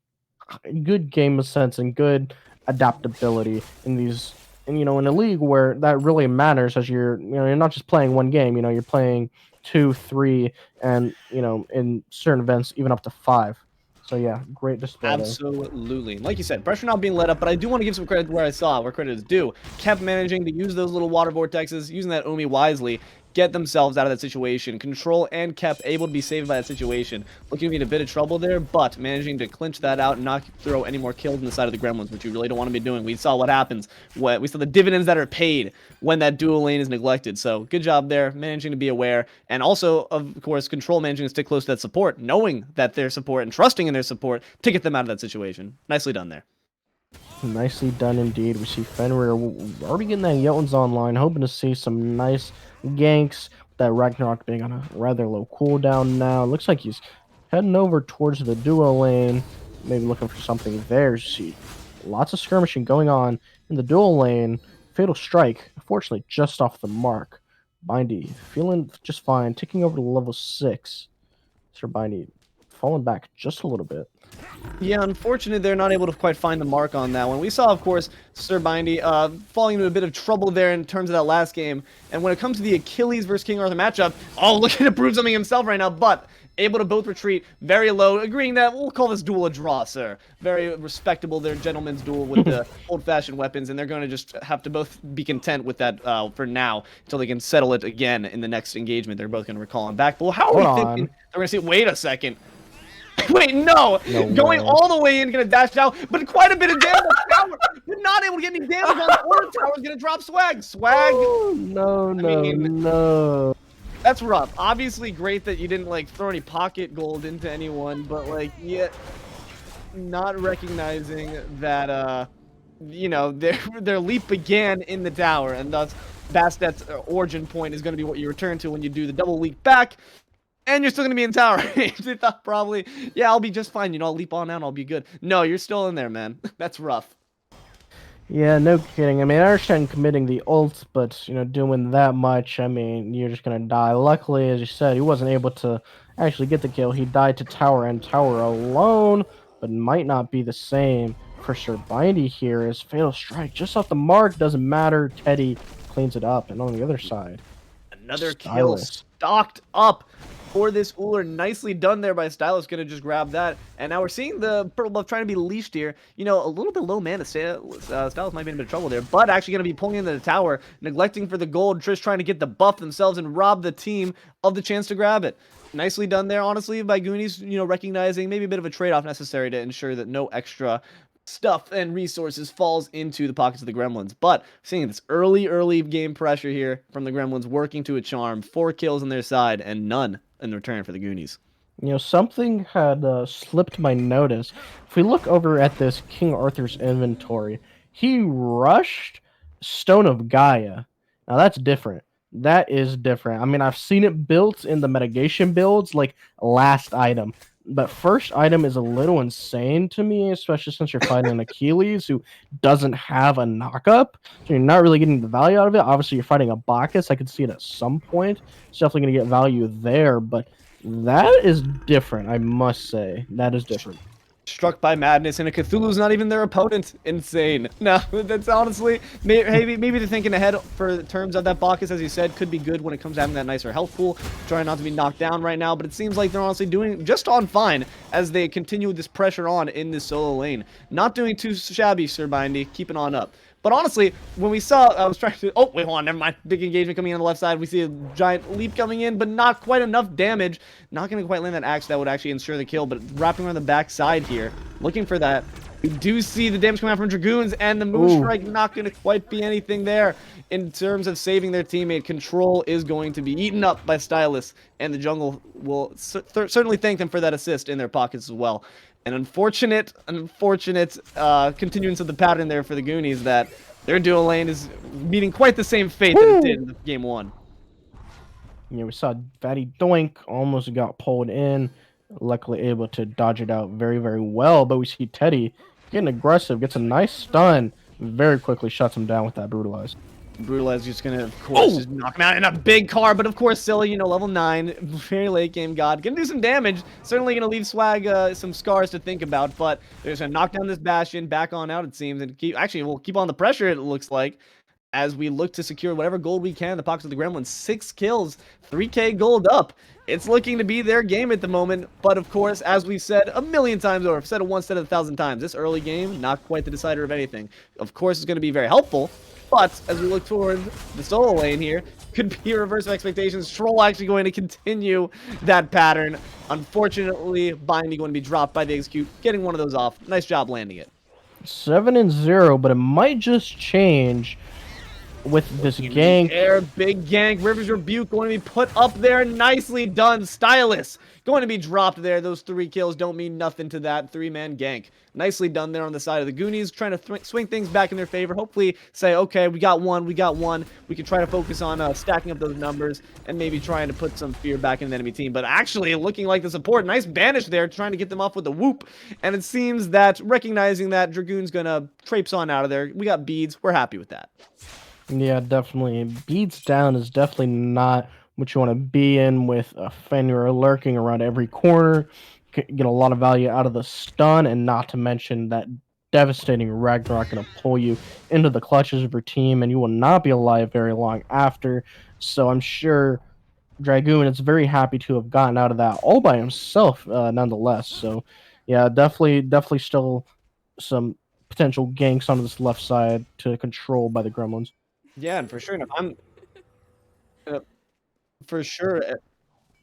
B: good game sense and good adaptability in these, and in a league where that really matters, as you're not just playing one game, you're playing 2, 3, and in certain events even up to 5. So yeah, great display.
A: Absolutely. Like you said, pressure not being let up, but I do want to give some credit where credit is due. Kept managing to use those little water vortexes, using that Umi wisely, get themselves out of that situation. Control and kept able to be saved by that situation. Looking to be in a bit of trouble there, but managing to clinch that out and not throw any more kills on the side of the Gremlins, which you really don't want to be doing. We saw what happens. We saw the dividends that are paid when that dual lane is neglected. So good job there, managing to be aware. And also, of course, Control managing to stick close to that support, knowing that their support and trusting in their support to get them out of that situation. Nicely done there.
B: Nicely done indeed. We see Fenrir already getting that Jotuns online, hoping to see some nice ganks. That Ragnarok being on a rather low cooldown now. Looks like he's heading over towards the duo lane, maybe looking for something there. See lots of skirmishing going on in the dual lane. Fatal Strike, unfortunately, just off the mark. Bindy feeling just fine, ticking over to level 6. Srbindy falling back just a little bit.
A: Yeah, unfortunately, they're not able to quite find the mark on that one. We saw, of course, Srbindy falling into a bit of trouble there in terms of that last game. And when it comes to the Achilles versus King Arthur matchup, oh, looking to prove something himself right now. But able to both retreat very low, agreeing that we'll call this duel a draw, sir. Very respectable, their gentleman's duel with the old-fashioned weapons, and they're going to just have to both be content with that for now until they can settle it again in the next engagement. They're both going to recall him back. But how are we thinking? They're going to say, wait a second. Wait, no going way. All the way in, gonna dash down, but quite a bit of damage on the tower. We're not able to get any damage on the order tower. Is gonna drop Swag.
B: Oh, no.
A: That's rough. Obviously, great that you didn't like throw any pocket gold into anyone, but like, yet not recognizing that you know, their leap began in the tower, and thus Bastet's origin point is gonna be what you return to when you do the double leap back. And you're still going to be in tower. They thought probably, yeah, I'll be just fine. You know, I'll leap on out. I'll be good. No, you're still in there, man. That's rough.
B: Yeah, no kidding. I mean, I understand committing the ult, but, you know, doing that much, I mean, you're just going to die. Luckily, as you said, he wasn't able to actually get the kill. He died to tower and tower alone, but might not be the same for Srbindy here as Fatal Strike. Just off the mark, doesn't matter. Teddy cleans it up. And on the other side,
A: another kill stocked up for this Uller. Nicely done there by STAILUS. Gonna just grab that. And now we're seeing the purple buff trying to be leashed here. You know, a little bit low mana. STAILUS might be in a bit of trouble there, but actually gonna be pulling into the tower, neglecting for the gold. Trish trying to get the buff themselves and rob the team of the chance to grab it. Nicely done there, honestly, by Goonies, you know, recognizing maybe a bit of a trade-off necessary to ensure that no extra stuff and resources falls into the pockets of the Gremlins. But seeing this early game pressure here from the Gremlins working to a charm. 4 kills on their side and none in return for the Goonies.
B: You know, something had slipped my notice. If we look over at this King Arthur's inventory, he rushed Stone of Gaia. Now that's different. That is different. I mean, I've seen it built in the mitigation builds, like last item. But first item is a little insane to me, especially since you're fighting an Achilles who doesn't have a knockup. So you're not really getting the value out of it. Obviously, you're fighting a Bacchus. I could see it at some point. It's definitely going to get value there. But that is different, I must say. That is different.
A: Struck by madness, and a Cthulhu's not even their opponent. Insane. No, that's honestly, maybe they're thinking ahead for terms of that Bacchus, as you said, could be good when it comes to having that nicer health pool, trying not to be knocked down right now, but it seems like they're honestly doing just on fine as they continue this pressure on in this solo lane. Not doing too shabby, Srbindy, keeping on up. But honestly, when we saw, I was trying to, oh, wait, hold on, never mind. Big engagement coming in on the left side. We see a giant leap coming in, but not quite enough damage. Not going to quite land that axe that would actually ensure the kill, but wrapping around the back side here, looking for that. We do see the damage coming out from Dragoonx, and the Moon Strike not going to quite be anything there in terms of saving their teammate. Control is going to be eaten up by STAILUS, and the jungle will certainly thank them for that assist in their pockets as well. An unfortunate continuance of the pattern there for the Goonies that their dual lane is meeting quite the same fate that it did in game 1.
B: Yeah, we saw FattyDoink almost got pulled in, luckily able to dodge it out very, very well. But we see Teddy getting aggressive, gets a nice stun, very quickly shuts him down with that Brutalize.
A: Brutalize just gonna, of course, just knock him out in a big car, but of course, silly, you know, level 9, very late game god, gonna do some damage, certainly gonna leave Swag some scars to think about, but they're just gonna knock down this Bastion, back on out, it seems, and we'll keep on the pressure, it looks like, as we look to secure whatever gold we can in the pockets of the Gremlins. 6 kills, 3k gold up. It's looking to be their game at the moment, but of course, as we've said a million times over, I've said it once, said it 1,000 times, this early game, not quite the decider of anything. Of course, it's going to be very helpful, but as we look toward the solo lane here, could be a reverse of expectations. Troll actually going to continue that pattern. Unfortunately, Binding going to be dropped by the execute, getting one of those off. Nice job landing it.
B: 7-0, but it might just change with this gank.
A: Big gank. River's Rebuke going to be put up there. Nicely done. STAILUS going to be dropped there. Those 3 kills don't mean nothing to that 3-man gank. Nicely done there on the side of the Goonies, trying to swing things back in their favor. Hopefully say, okay, we got one. We can try to focus on stacking up those numbers and maybe trying to put some fear back in the enemy team. But actually looking like the support, nice banish there, trying to get them off with the whoop. And it seems that recognizing that Dragoon's going to traipse on out of there. We got beads. We're happy with that.
B: Yeah, definitely. Beats down is definitely not what you want to be in with a Fenrir lurking around every corner. Get a lot of value out of the stun, and not to mention that devastating Ragnarok going to pull you into the clutches of your team, and you will not be alive very long after. So I'm sure Dragoon is very happy to have gotten out of that all by himself, nonetheless. So, yeah, definitely still some potential ganks on this left side to control by the Gremlins.
A: Yeah, and for sure, and if I'm uh, for sure.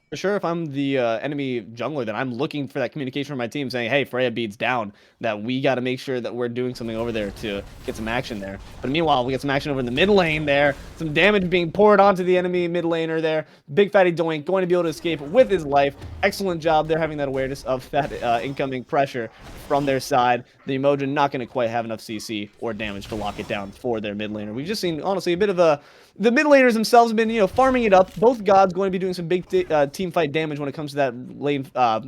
A: For sure, if I'm the enemy jungler, then I'm looking for that communication from my team saying, hey, Freya beats down, that we got to make sure that we're doing something over there to get some action there. But meanwhile, we get some action over in the mid lane there. Some damage being poured onto the enemy mid laner there. BigFattyDoink going to be able to escape with his life. Excellent job there having that awareness of that incoming pressure from their side. The Emojin not going to quite have enough CC or damage to lock it down for their mid laner. We've just seen, honestly, a bit of a... The mid laners themselves have been, farming it up. Both gods going to be doing some big team fight damage when it comes to that lane,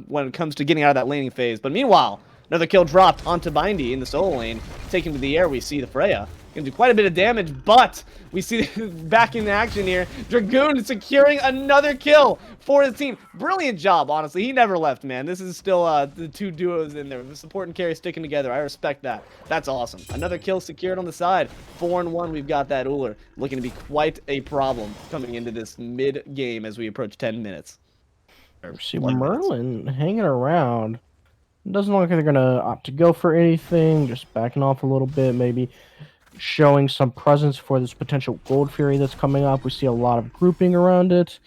A: when it comes to getting out of that laning phase. But meanwhile, another kill dropped onto Bindy in the solo lane. Taken to the air, we see the Freya. Gonna do quite a bit of damage, but we see back in action here. Dragoon securing another kill for his team. Brilliant job, honestly. He never left, man. This is still the two duos in there. The support and carry sticking together. I respect that. That's awesome. Another kill secured on the side. 4-1, we've got that Uller. Looking to be quite a problem coming into this mid-game as we approach 10 minutes.
B: See Merlin hanging around. Doesn't look like they're gonna opt to go for anything. Just backing off a little bit, maybe showing some presence for this potential Gold Fury that's coming up. We see a lot of grouping around it.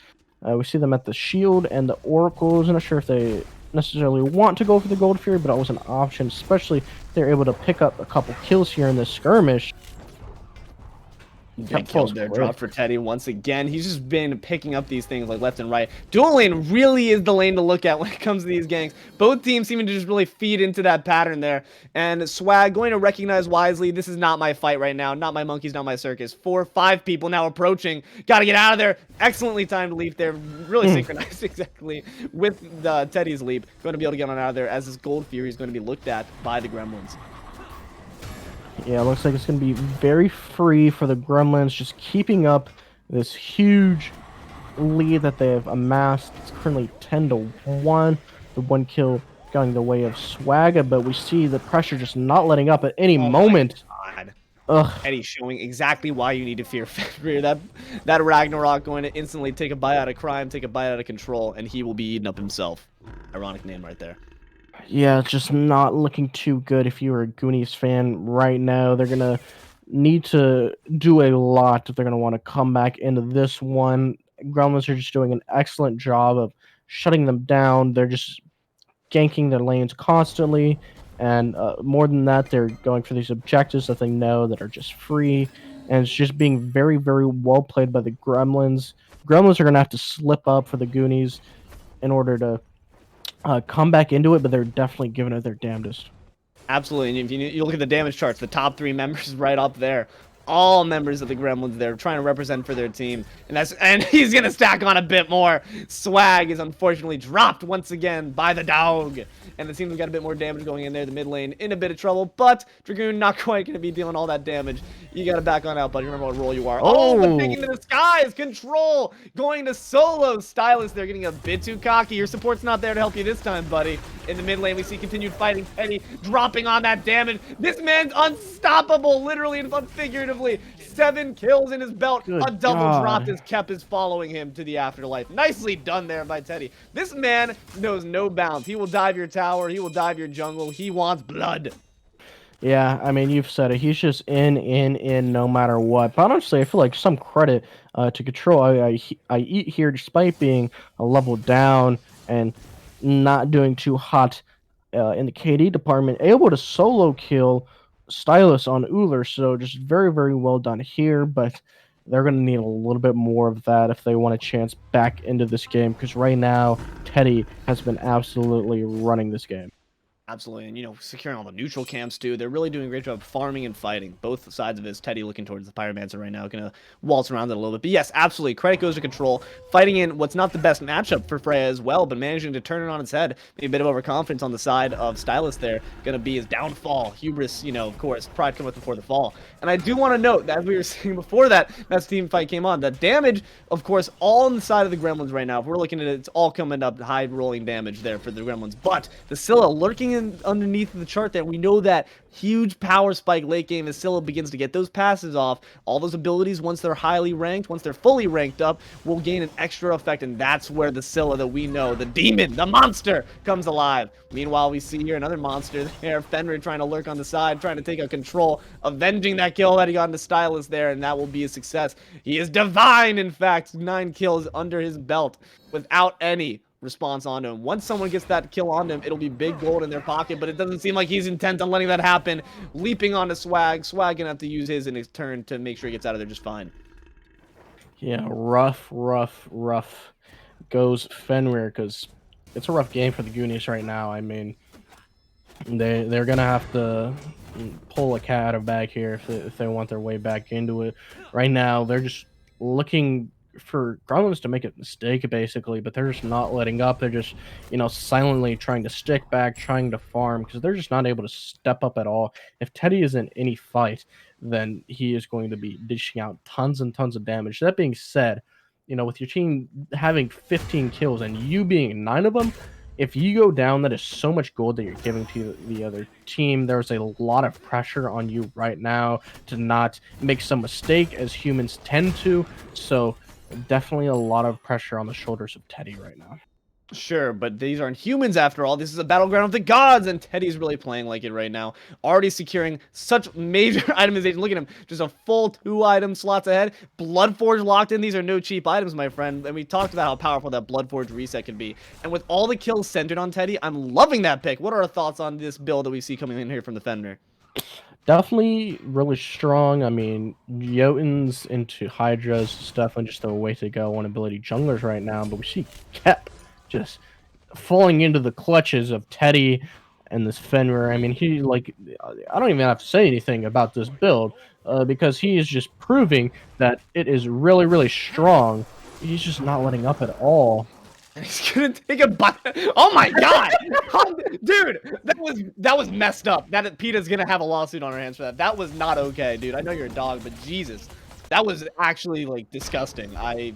B: We see them at the Shield and the Oracles. I'm not sure if they necessarily want to go for the Gold Fury, but it was an option, especially if they're able to pick up a couple kills here in this skirmish.
A: Big kill there, drop for Teddy once again. He's just been picking up these things like left and right. Dual lane really is the lane to look at when it comes to these ganks. Both teams seeming to just really feed into that pattern there. And Swag going to recognize wisely, this is not my fight right now. Not my monkeys, not my circus. 4, 5 people now approaching. Got to get out of there. Excellently timed leap there. Really synchronized exactly with Teddy's leap. Going to be able to get on out of there as this Gold Fury is going to be looked at by the Gremlins.
B: Yeah, it looks like it's going to be very free for the Gremlins, just keeping up this huge lead that they have amassed. It's currently 10-1. The one kill going the way of Swagga, but we see the pressure just not letting up at any moment.
A: Ugh. Eddie's showing exactly why you need to fear Fenrir. That Ragnarok going to instantly take a bite out of crime, take a bite out of control, and he will be eaten up himself. Ironic name right there.
B: Yeah, it's just not looking too good if you're a Goonies fan right now. They're going to need to do a lot if they're going to want to come back into this one. Gremlins are just doing an excellent job of shutting them down. They're just ganking their lanes constantly. And more than that, they're going for these objectives that they know that are just free. And it's just being very, very well played by the Gremlins. Gremlins are going to have to slip up for the Goonies in order to come back into it, but they're definitely giving it their damnedest.
A: Absolutely, and if you look at the damage charts, the top 3 members right up there, all members of the Gremlins there trying to represent for their team, and he's gonna stack on a bit more. Swag is unfortunately dropped once again by the dog, and the team's got a bit more damage going in there. The mid lane in a bit of trouble, but Dragoon not quite gonna be dealing all that damage. You gotta back on out, buddy. Remember what role you are. Oh, but taking to the skies, control going to solo. STAILUS, they're getting a bit too cocky. Your support's not there to help you this time, buddy. In the mid lane, we see continued fighting. Teddy dropping on that damage. This man's unstoppable, literally and figuratively. 7 kills in his belt.
B: Good
A: a double
B: God.
A: drop as Kep is following him to the afterlife. Nicely done there by Teddy. This man knows no bounds. He will dive your tower. He will dive your jungle. He wants blood.
B: Yeah, I mean, you've said it. He's just in, no matter what. But honestly, I feel like some credit to CtrlAltIEat here, despite being a level down and not doing too hot in the KD department, able to solo kill STAILUS on Uller. So just very, very well done here. But they're going to need a little bit more of that if they want a chance back into this game. Because right now, Teddy has been absolutely running this game.
A: Absolutely, and securing all the neutral camps too. They're really doing a great job farming and fighting. Both sides of this. Teddy looking towards the Pyromancer right now, gonna waltz around it a little bit. But yes, absolutely, credit goes to Control. Fighting in what's not the best matchup for Freya as well, but managing to turn it on its head. Maybe a bit of overconfidence on the side of STAILUS there. Gonna be his downfall. Hubris, of course, pride cometh before the fall. And I do want to note, as we were saying before that team fight came on, the damage, of course, all on the side of the Gremlins right now. If we're looking at it, it's all coming up high rolling damage there for the Gremlins. But the Scylla lurking in underneath the chart there. We know that huge power spike late game as Scylla begins to get those passes off. All those abilities, once they're highly ranked, once they're fully ranked up, will gain an extra effect, and that's where the Scylla that we know, the demon, the monster, comes alive. Meanwhile, we see here another monster there, Fenrir trying to lurk on the side, trying to take a control, avenging that kill that he got into STAILUS there, and that will be a success. He is divine, in fact. 9 kills under his belt without any response onto him. Once someone gets that kill on him, it'll be big gold in their pocket, but it doesn't seem like he's intent on letting that happen. Leaping onto Swag. Swag gonna have to use his in his turn to make sure he gets out of there just fine.
B: Yeah, rough goes Fenrir, because it's a rough game for the Goonies right now. I mean, they're gonna have to pull a cat out of bag here if they want their way back into it. Right now, they're just looking for Gremlins to make a mistake, basically, but they're just not letting up. They're just, you know, silently trying to stick back, trying to farm, because they're just not able to step up at all. If Teddy is in any fight, then he is going to be dishing out tons and tons of damage. That being said, you know, with your team having 15 kills and you being 9 of them, if you go down, that is so much gold that you're giving to the other team. There's a lot of pressure on you right now to not make some mistake, as humans tend to. So definitely a lot of pressure on the shoulders of Teddy right now.
A: Sure, but these aren't humans after all. This is a battleground of the gods, and Teddy's really playing like it right now. Already securing such major itemization. Look at him, just a full 2 item slots ahead. Bloodforge locked in. These are no cheap items, my friend. And we talked about how powerful that Bloodforge reset can be. And with all the kills centered on Teddy, I'm loving that pick. What are our thoughts on this build that we see coming in here from the Fenrir?
B: Definitely really strong. I mean, Jotuns into Hydras is definitely just the way to go on ability junglers right now. But we see Kep just falling into the clutches of Teddy and this Fenrir. I mean, he, like, I don't even have to say anything about this build because he is just proving that it is really, really strong. He's just not letting up at all.
A: He's gonna take a bite. Oh my god, dude, that was messed up. That PETA's gonna have a lawsuit on her hands for that. That was not okay, dude. I know you're a dog, but Jesus, that was actually like disgusting. I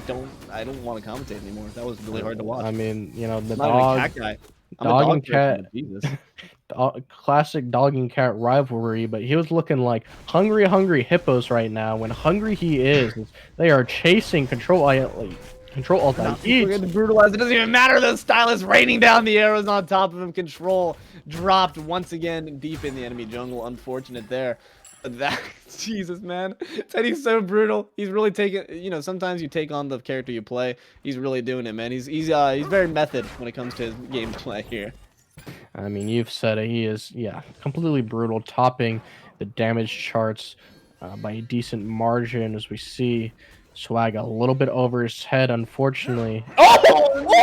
A: don't want to commentate anymore. That was really hard to watch.
B: I mean, you know, the
A: I'm not even a cat guy. I'm a
B: dog
A: dog
B: and cat.
A: person, Jesus.
B: Classic dog and cat rivalry, but he was looking like hungry hippos right now. When hungry he is, they are chasing CtrlAltIEat.
A: We're going to brutalize. It doesn't even matter. The STAILUS raining down the arrows on top of him. Control dropped once again deep in the enemy jungle. Unfortunate there. That Jesus, man, Teddy's so brutal. He's really taking. You know, sometimes you take on the character you play. He's really doing it, man. He's very method when it comes to his gameplay here.
B: I mean, you've said it. He is, yeah, completely brutal, topping the damage charts by a decent margin, as we see Swagga a little bit over his head, unfortunately.
A: Oh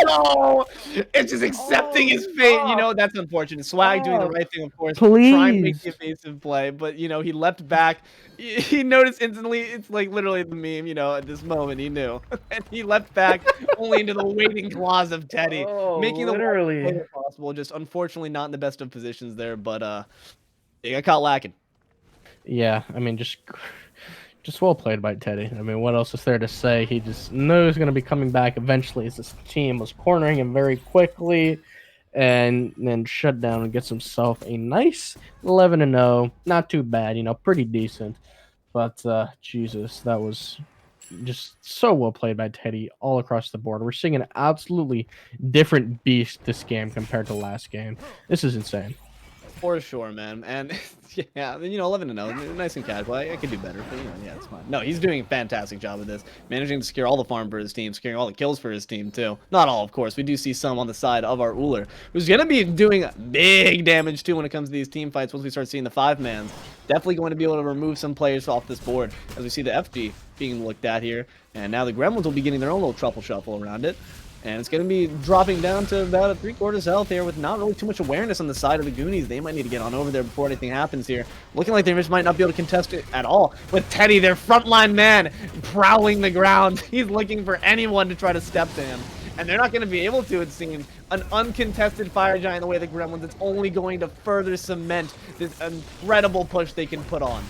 A: no! It's just accepting his fate. You know, that's unfortunate. Swag doing the right thing, of course.
B: Please.
A: Trying to make the evasive play, but you know, he leapt back. He noticed instantly. It's like literally the meme. You know, at this moment, he knew, and he leapt back only into the waiting claws of Teddy, making the worst play possible. Just unfortunately not in the best of positions there, but he got caught lacking.
B: Yeah, I mean, just well played by Teddy. I mean, what else is there to say? He just knew he's going to be coming back eventually, as this team was cornering him very quickly, and then shut down and gets himself a nice 11-0. Not too bad, you know, pretty decent. But Jesus, that was just so well played by Teddy all across the board. We're seeing an absolutely different beast this game compared to last game. This is insane.
A: For sure, man. And yeah, you know, 11-0, nice and casual. I could do better, but you know, yeah, it's fine. No, he's doing a fantastic job of this, managing to secure all the farm for his team, securing all the kills for his team too. Not all, of course. We do see some on the side of our Uller, who's gonna be doing big damage too when it comes to these team fights. Once we start seeing the 5-mans, definitely going to be able to remove some players off this board, as we see the FG being looked at here, and now the Gremlins will be getting their own little truffle shuffle around it. And it's going to be dropping down to about a 3/4 health here with not really too much awareness on the side of the Goonies. They might need to get on over there before anything happens here. Looking like they just might not be able to contest it at all. With Teddy, their frontline man, prowling the ground. He's looking for anyone to try to step to him. And they're not going to be able to, it seems. An uncontested fire giant the way the Gremlins, it's only going to further cement this incredible push they can put on.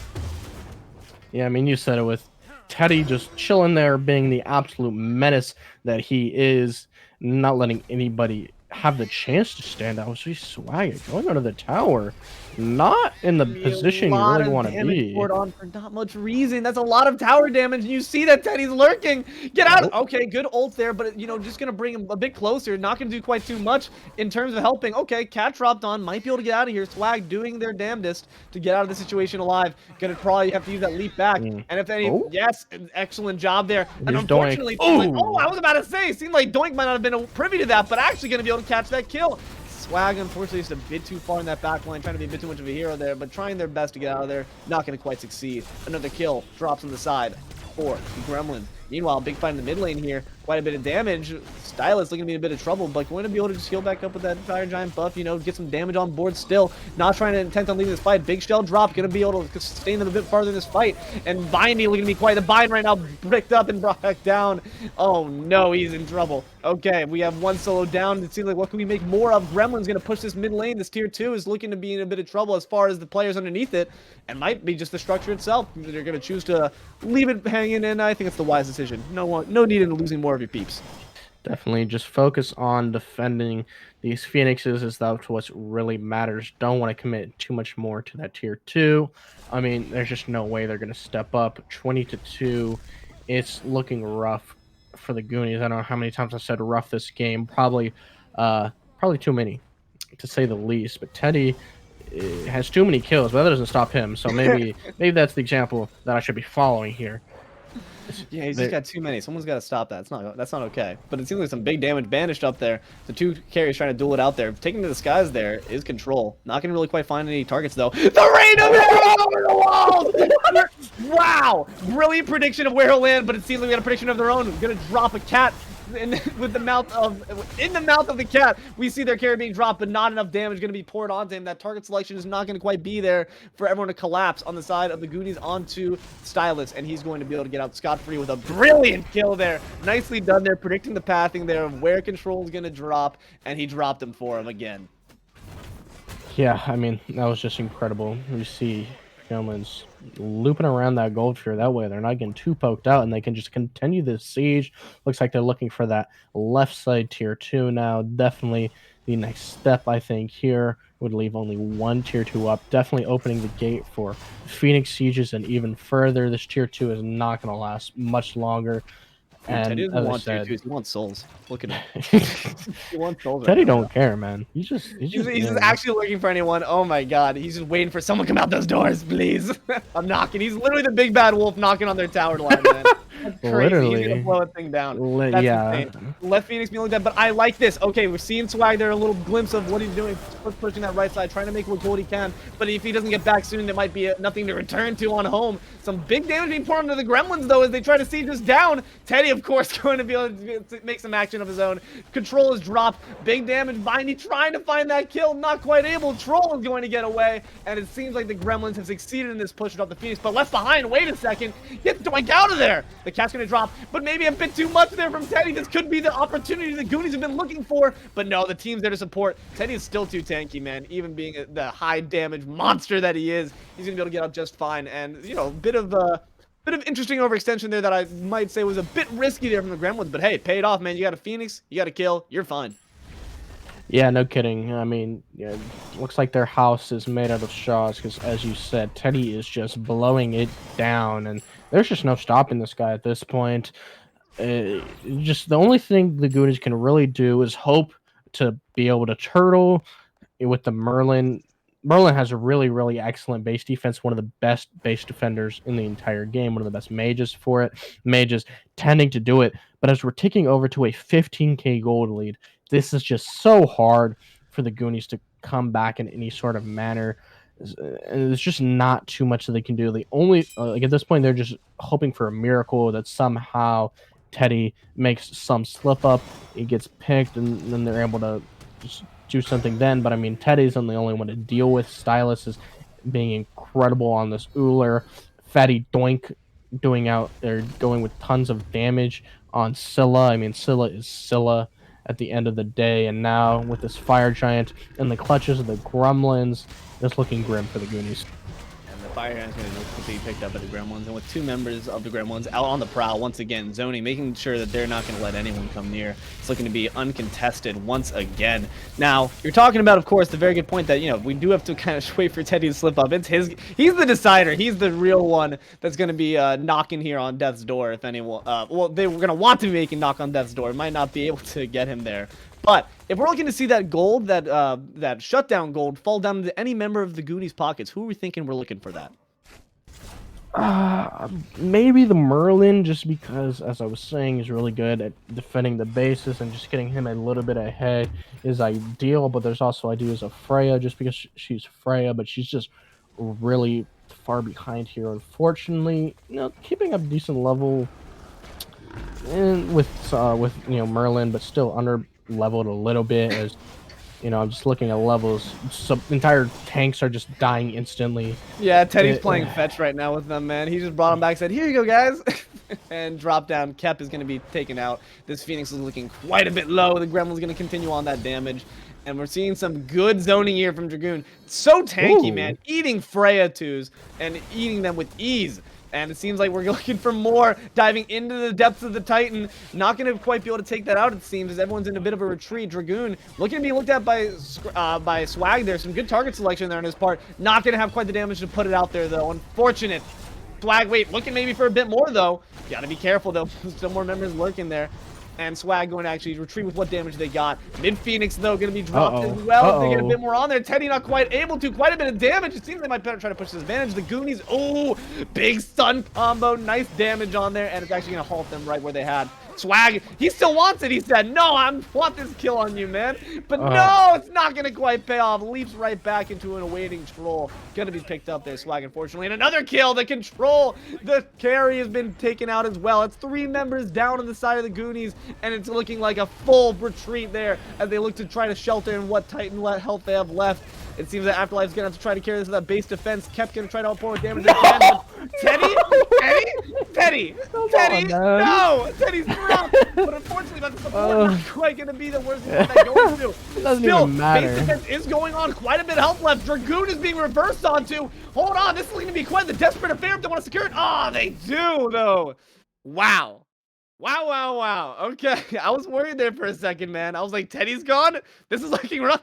B: Yeah, I mean, you said it, with Teddy just chilling there, being the absolute menace that he is, not letting anybody have the chance to stand out. See Swagga going under the tower, not in the position you really want to be.
A: Poured on for not much reason. That's a lot of tower damage. You see that Teddy's lurking. Get out. Okay, good ult there, but you know, just gonna bring him a bit closer. Not gonna do quite too much in terms of helping. Okay, cat dropped on. Might be able to get out of here. Swag doing their damnedest to get out of the situation alive. Gonna probably have to use that leap back. And if any, yes, excellent job there. And unfortunately, like, I was about to say, it seemed like Doink might not have been privy to that, but actually gonna be able to catch that kill. Swag, unfortunately, is a bit too far in that back line, trying to be a bit too much of a hero there, but trying their best to get out of there. Not going to quite succeed. Another kill drops on the side for the Gremlin. Meanwhile, big fight in the mid lane here. Quite a bit of damage. STAILUS looking to be in a bit of trouble, but going to be able to just heal back up with that Fire Giant buff, you know, get some damage on board still. Not trying to intent on leaving this fight. Big Shell drop, going to be able to sustain them a bit farther in this fight. And Bindy looking to be quite the bind right now, bricked up and brought back down. Oh no, he's in trouble. Okay, we have one solo down. It seems like what can we make more of? Gremlin's going to push this mid lane. This tier 2 is looking to be in a bit of trouble as far as the players underneath it, and might be just the structure itself. They're going to choose to leave it hanging, and I think it's the wise decision. No need in losing more of your peeps.
B: Definitely just focus on defending these Phoenixes, as that's what really matters. Don't want to commit too much more to that tier 2. I mean, there's just no way they're going to step up. 20-2. It's looking rough for the Goonies. I don't know how many times I've said rough this game. Probably too many, to say the least. But Teddy has too many kills, but that doesn't stop him. So maybe that's the example that I should be following here.
A: Yeah, he's just got too many. Someone's got to stop that. That's not okay. But it seems like some big damage banished up there. The two carries trying to duel it out there. Taking to the skies there is Control. Not going to really quite find any targets, though. The rain of arrow over the walls! Wow! Brilliant prediction of where he'll land, but it seems like we got a prediction of their own. Going to drop a cat in the mouth of the cat. We see their carry being dropped, but not enough damage going to be poured onto him. That target selection is not going to quite be there for everyone to collapse on the side of the Goonies onto STAILUS, and he's going to be able to get out scot-free with a brilliant kill there. Nicely done there, predicting the pathing there of where Control is going to drop, and he dropped him for him again.
B: Yeah, I mean, that was just incredible. You see Gremlins looping around that gold sphere. That way they're not getting too poked out, and they can just continue this siege. Looks like they're looking for that left side tier 2 now. Definitely the next step, I think, here would leave only one tier 2 up. Definitely opening the gate for Phoenix sieges, and even further, this tier 2 is not going to last much longer. And
A: Teddy doesn't want tier 2s, he wants souls. Look at him. He wants souls.
B: Teddy don't care, man. He's just
A: actually looking for anyone. Oh my god, he's just waiting for someone to come out those doors, please. I'm knocking. He's literally the big bad wolf knocking on their tower line, man. That's crazy.
B: Literally.
A: He's gonna blow that thing down. That's insane. Left Phoenix being like that, but I like this. Okay, we're seeing Swag there, a little glimpse of what he's doing, pushing that right side, trying to make what gold he can. But if he doesn't get back soon, there might be nothing to return to on home. Some big damage being poured onto the Gremlins, though, as they try to siege us down. Teddy, of course, going to be able to make some action of his own. Control is dropped. Big damage. Bindy trying to find that kill. Not quite able. Troll is going to get away. And it seems like the Gremlins have succeeded in this push to drop the Phoenix. But left behind. Wait a second. Get Doink out of there. The cat's going to drop. But maybe a bit too much there from Teddy. This could be the opportunity the Goonies have been looking for. But no, the team's there to support. Teddy is still too tanky, man. Even being the high damage monster that he is, he's going to be able to get out just fine. And, you know, a bit of interesting overextension there that I might say was a bit risky there from the Gremlins, but hey, pay it off, man. You got a Phoenix, you got a kill, you're fine.
B: Yeah, no kidding. I mean, yeah, looks like their house is made out of shards because, as you said, Teddy is just blowing it down, and there's just no stopping this guy at this point. Just the only thing the Goonies can really do is hope to be able to turtle with the Merlin. Merlin has a really, really excellent base defense, one of the best base defenders in the entire game, one of the best mages for it. Mages tending to do it, but as we're ticking over to a 15k gold lead, this is just so hard for the Goonies to come back in any sort of manner. There's just not too much that they can do. The only, like at this point, they're just hoping for a miracle that somehow Teddy makes some slip up, he gets picked, and then they're able to just do something then. But I mean, Teddy's the only one to deal with. STAILUS is being incredible on this Uller. FattyDoink they're going with tons of damage on Scylla. I mean, Scylla is Scylla at the end of the day, and now with this Fire Giant in the clutches of the Gremlins, it's looking grim for the Goonies.
A: And the Fire Hand's going to be picked up by the Gremlins, and with 2 members of the Gremlins out on the prowl once again, zoning, making sure that they're not going to let anyone come near. It's looking to be uncontested once again. Now, you're talking about, of course, the very good point that, you know, we do have to kind of wait for Teddy to slip up. It's he's the decider. He's the real one that's going to be knocking here on death's door, if anyone. Well, they were going to want to be making knock on death's door. Might not be able to get him there. But if we're looking to see that gold, that shutdown gold, fall down into any member of the Goonies' pockets, who are we thinking we're looking for that?
B: Maybe the Merlin, just because, as I was saying, he's really good at defending the bases, and just getting him a little bit ahead is ideal. But there's also ideas of Freya, just because she's Freya, but she's just really far behind here, unfortunately. You know, keeping up decent level and with you know, Merlin, but still under leveled a little bit. As you know, I'm just looking at levels. Some entire tanks are just dying instantly.
A: Yeah, Teddy's playing fetch right now with them, man. He just brought them back, said, "Here you go, guys," and drop down. Kep is going to be taken out. This Phoenix is looking quite a bit low. The Gremlin's going to continue on that damage. And we're seeing some good zoning here from Dragoon. So tanky, man. Eating Freya 2s and eating them with ease. And it seems like we're looking for more, diving into the depths of the Titan. Not going to quite be able to take that out, it seems, as everyone's in a bit of a retreat. Dragoon looking to be looked at by Swag there. Some good target selection there on his part. Not going to have quite the damage to put it out there, though. Unfortunate. Swag, wait, looking maybe for a bit more, though. Got to be careful, though. Some more members lurking there. And Swag going to actually retreat with what damage they got. Mid Phoenix, though, going to be dropped as well. They get a bit more on there. Teddy not quite able to. Quite a bit of damage. It seems they might try to push this advantage. The Goonies, oh, big stun combo. Nice damage on there. And it's actually going to halt them right where they had. Swag, he still wants it. He said, "No, I want this kill on you, man." But no, it's not going to quite pay off. Leaps right back into an awaiting troll. Going to be picked up there, Swag, unfortunately. And another kill. The control, the carry has been taken out as well. It's 3 members down on the side of the Goonies, and it's looking like a full retreat there as they look to try to shelter in what Titan health they have left. It seems that Afterlife's going to have to try to carry this with that base defense. Kept going to try to outpour with damage again. Teddy! No! Teddy's dropped! But unfortunately, that's not quite going to be the worst thing that goes to.
B: It doesn't even matter.
A: Base defense is going on. Quite a bit of health left. Dragoon is being reversed onto. Hold on, this is going to be quite the desperate affair if they want to secure it. Ah, they do, though. Wow. Wow. Okay, I was worried there for a second, man. I was like, Teddy's gone? This is looking rough.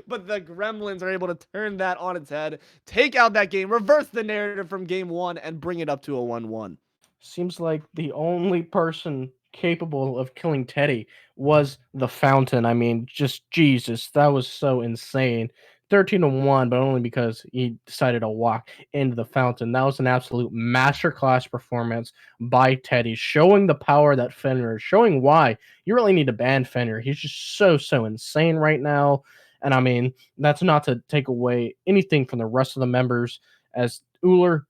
A: But the Gremlins are able to turn that on its head, take out that game, reverse the narrative from game 1, and bring it up to a 1-1.
B: Seems like the only person capable of killing Teddy was the Fountain. I mean, just Jesus, that was so insane. 13-1, but only because he decided to walk into the Fountain. That was an absolute masterclass performance by Teddy, showing the power that Fenrir, showing why you really need to ban Fenrir. He's just so insane right now. And I mean, that's not to take away anything from the rest of the members, as Uller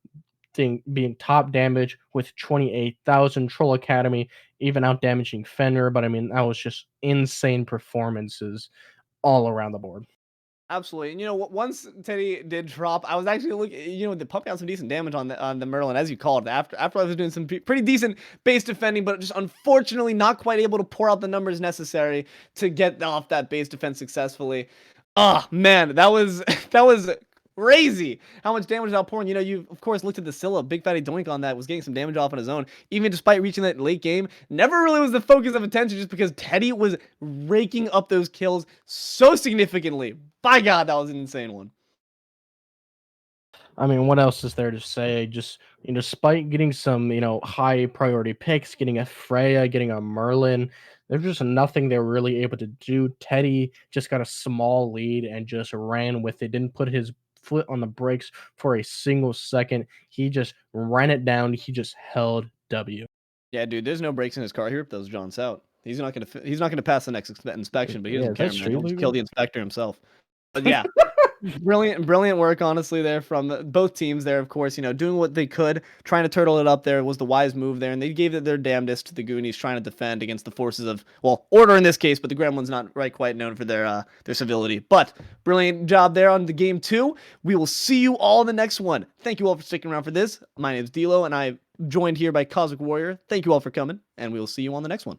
B: being top damage with 28,000, Trollacadimy even out damaging Fenrir. But I mean, that was just insane performances all around the board.
A: Absolutely. And, you know, once Teddy did drop, I was actually looking, you know, the pumping out some decent damage on the Merlin, as you called it. After I was doing some pretty decent base defending, but just unfortunately not quite able to pour out the numbers necessary to get off that base defense successfully. Oh, man, that was crazy how much damage is outpouring. You know, you of course looked at the Scylla, BigFattyDoink on that, was getting some damage off on his own, even despite reaching that late game. Never really was the focus of attention, just because Teddy was raking up those kills so significantly. By God, that was an insane one.
B: I mean, what else is there to say? Just, you know, despite getting some, you know, high priority picks, getting a Freya, getting a Merlin, there's just nothing they were really able to do. Teddy just got a small lead and just ran with it, didn't put his foot on the brakes for a single second. He just ran it down. He just held W.
A: Yeah, dude, there's no brakes in his car. He ripped those Johns out. He's not gonna pass the next inspection, but he doesn't care, man. He'll just kill the inspector himself. But yeah, brilliant work, honestly, there from both teams there, of course, you know, doing what they could, trying to turtle it up there was the wise move there, and they gave it their damnedest to the Goonies, trying to defend against the forces of, well, order in this case, but the Gremlins not quite known for their civility. But brilliant job there on the game 2. We will see you all in the next one. Thank you all for sticking around for this. My name is Deelo, and I'm joined here by Cosmic Warrior. Thank you all for coming, and we will see you on the next one.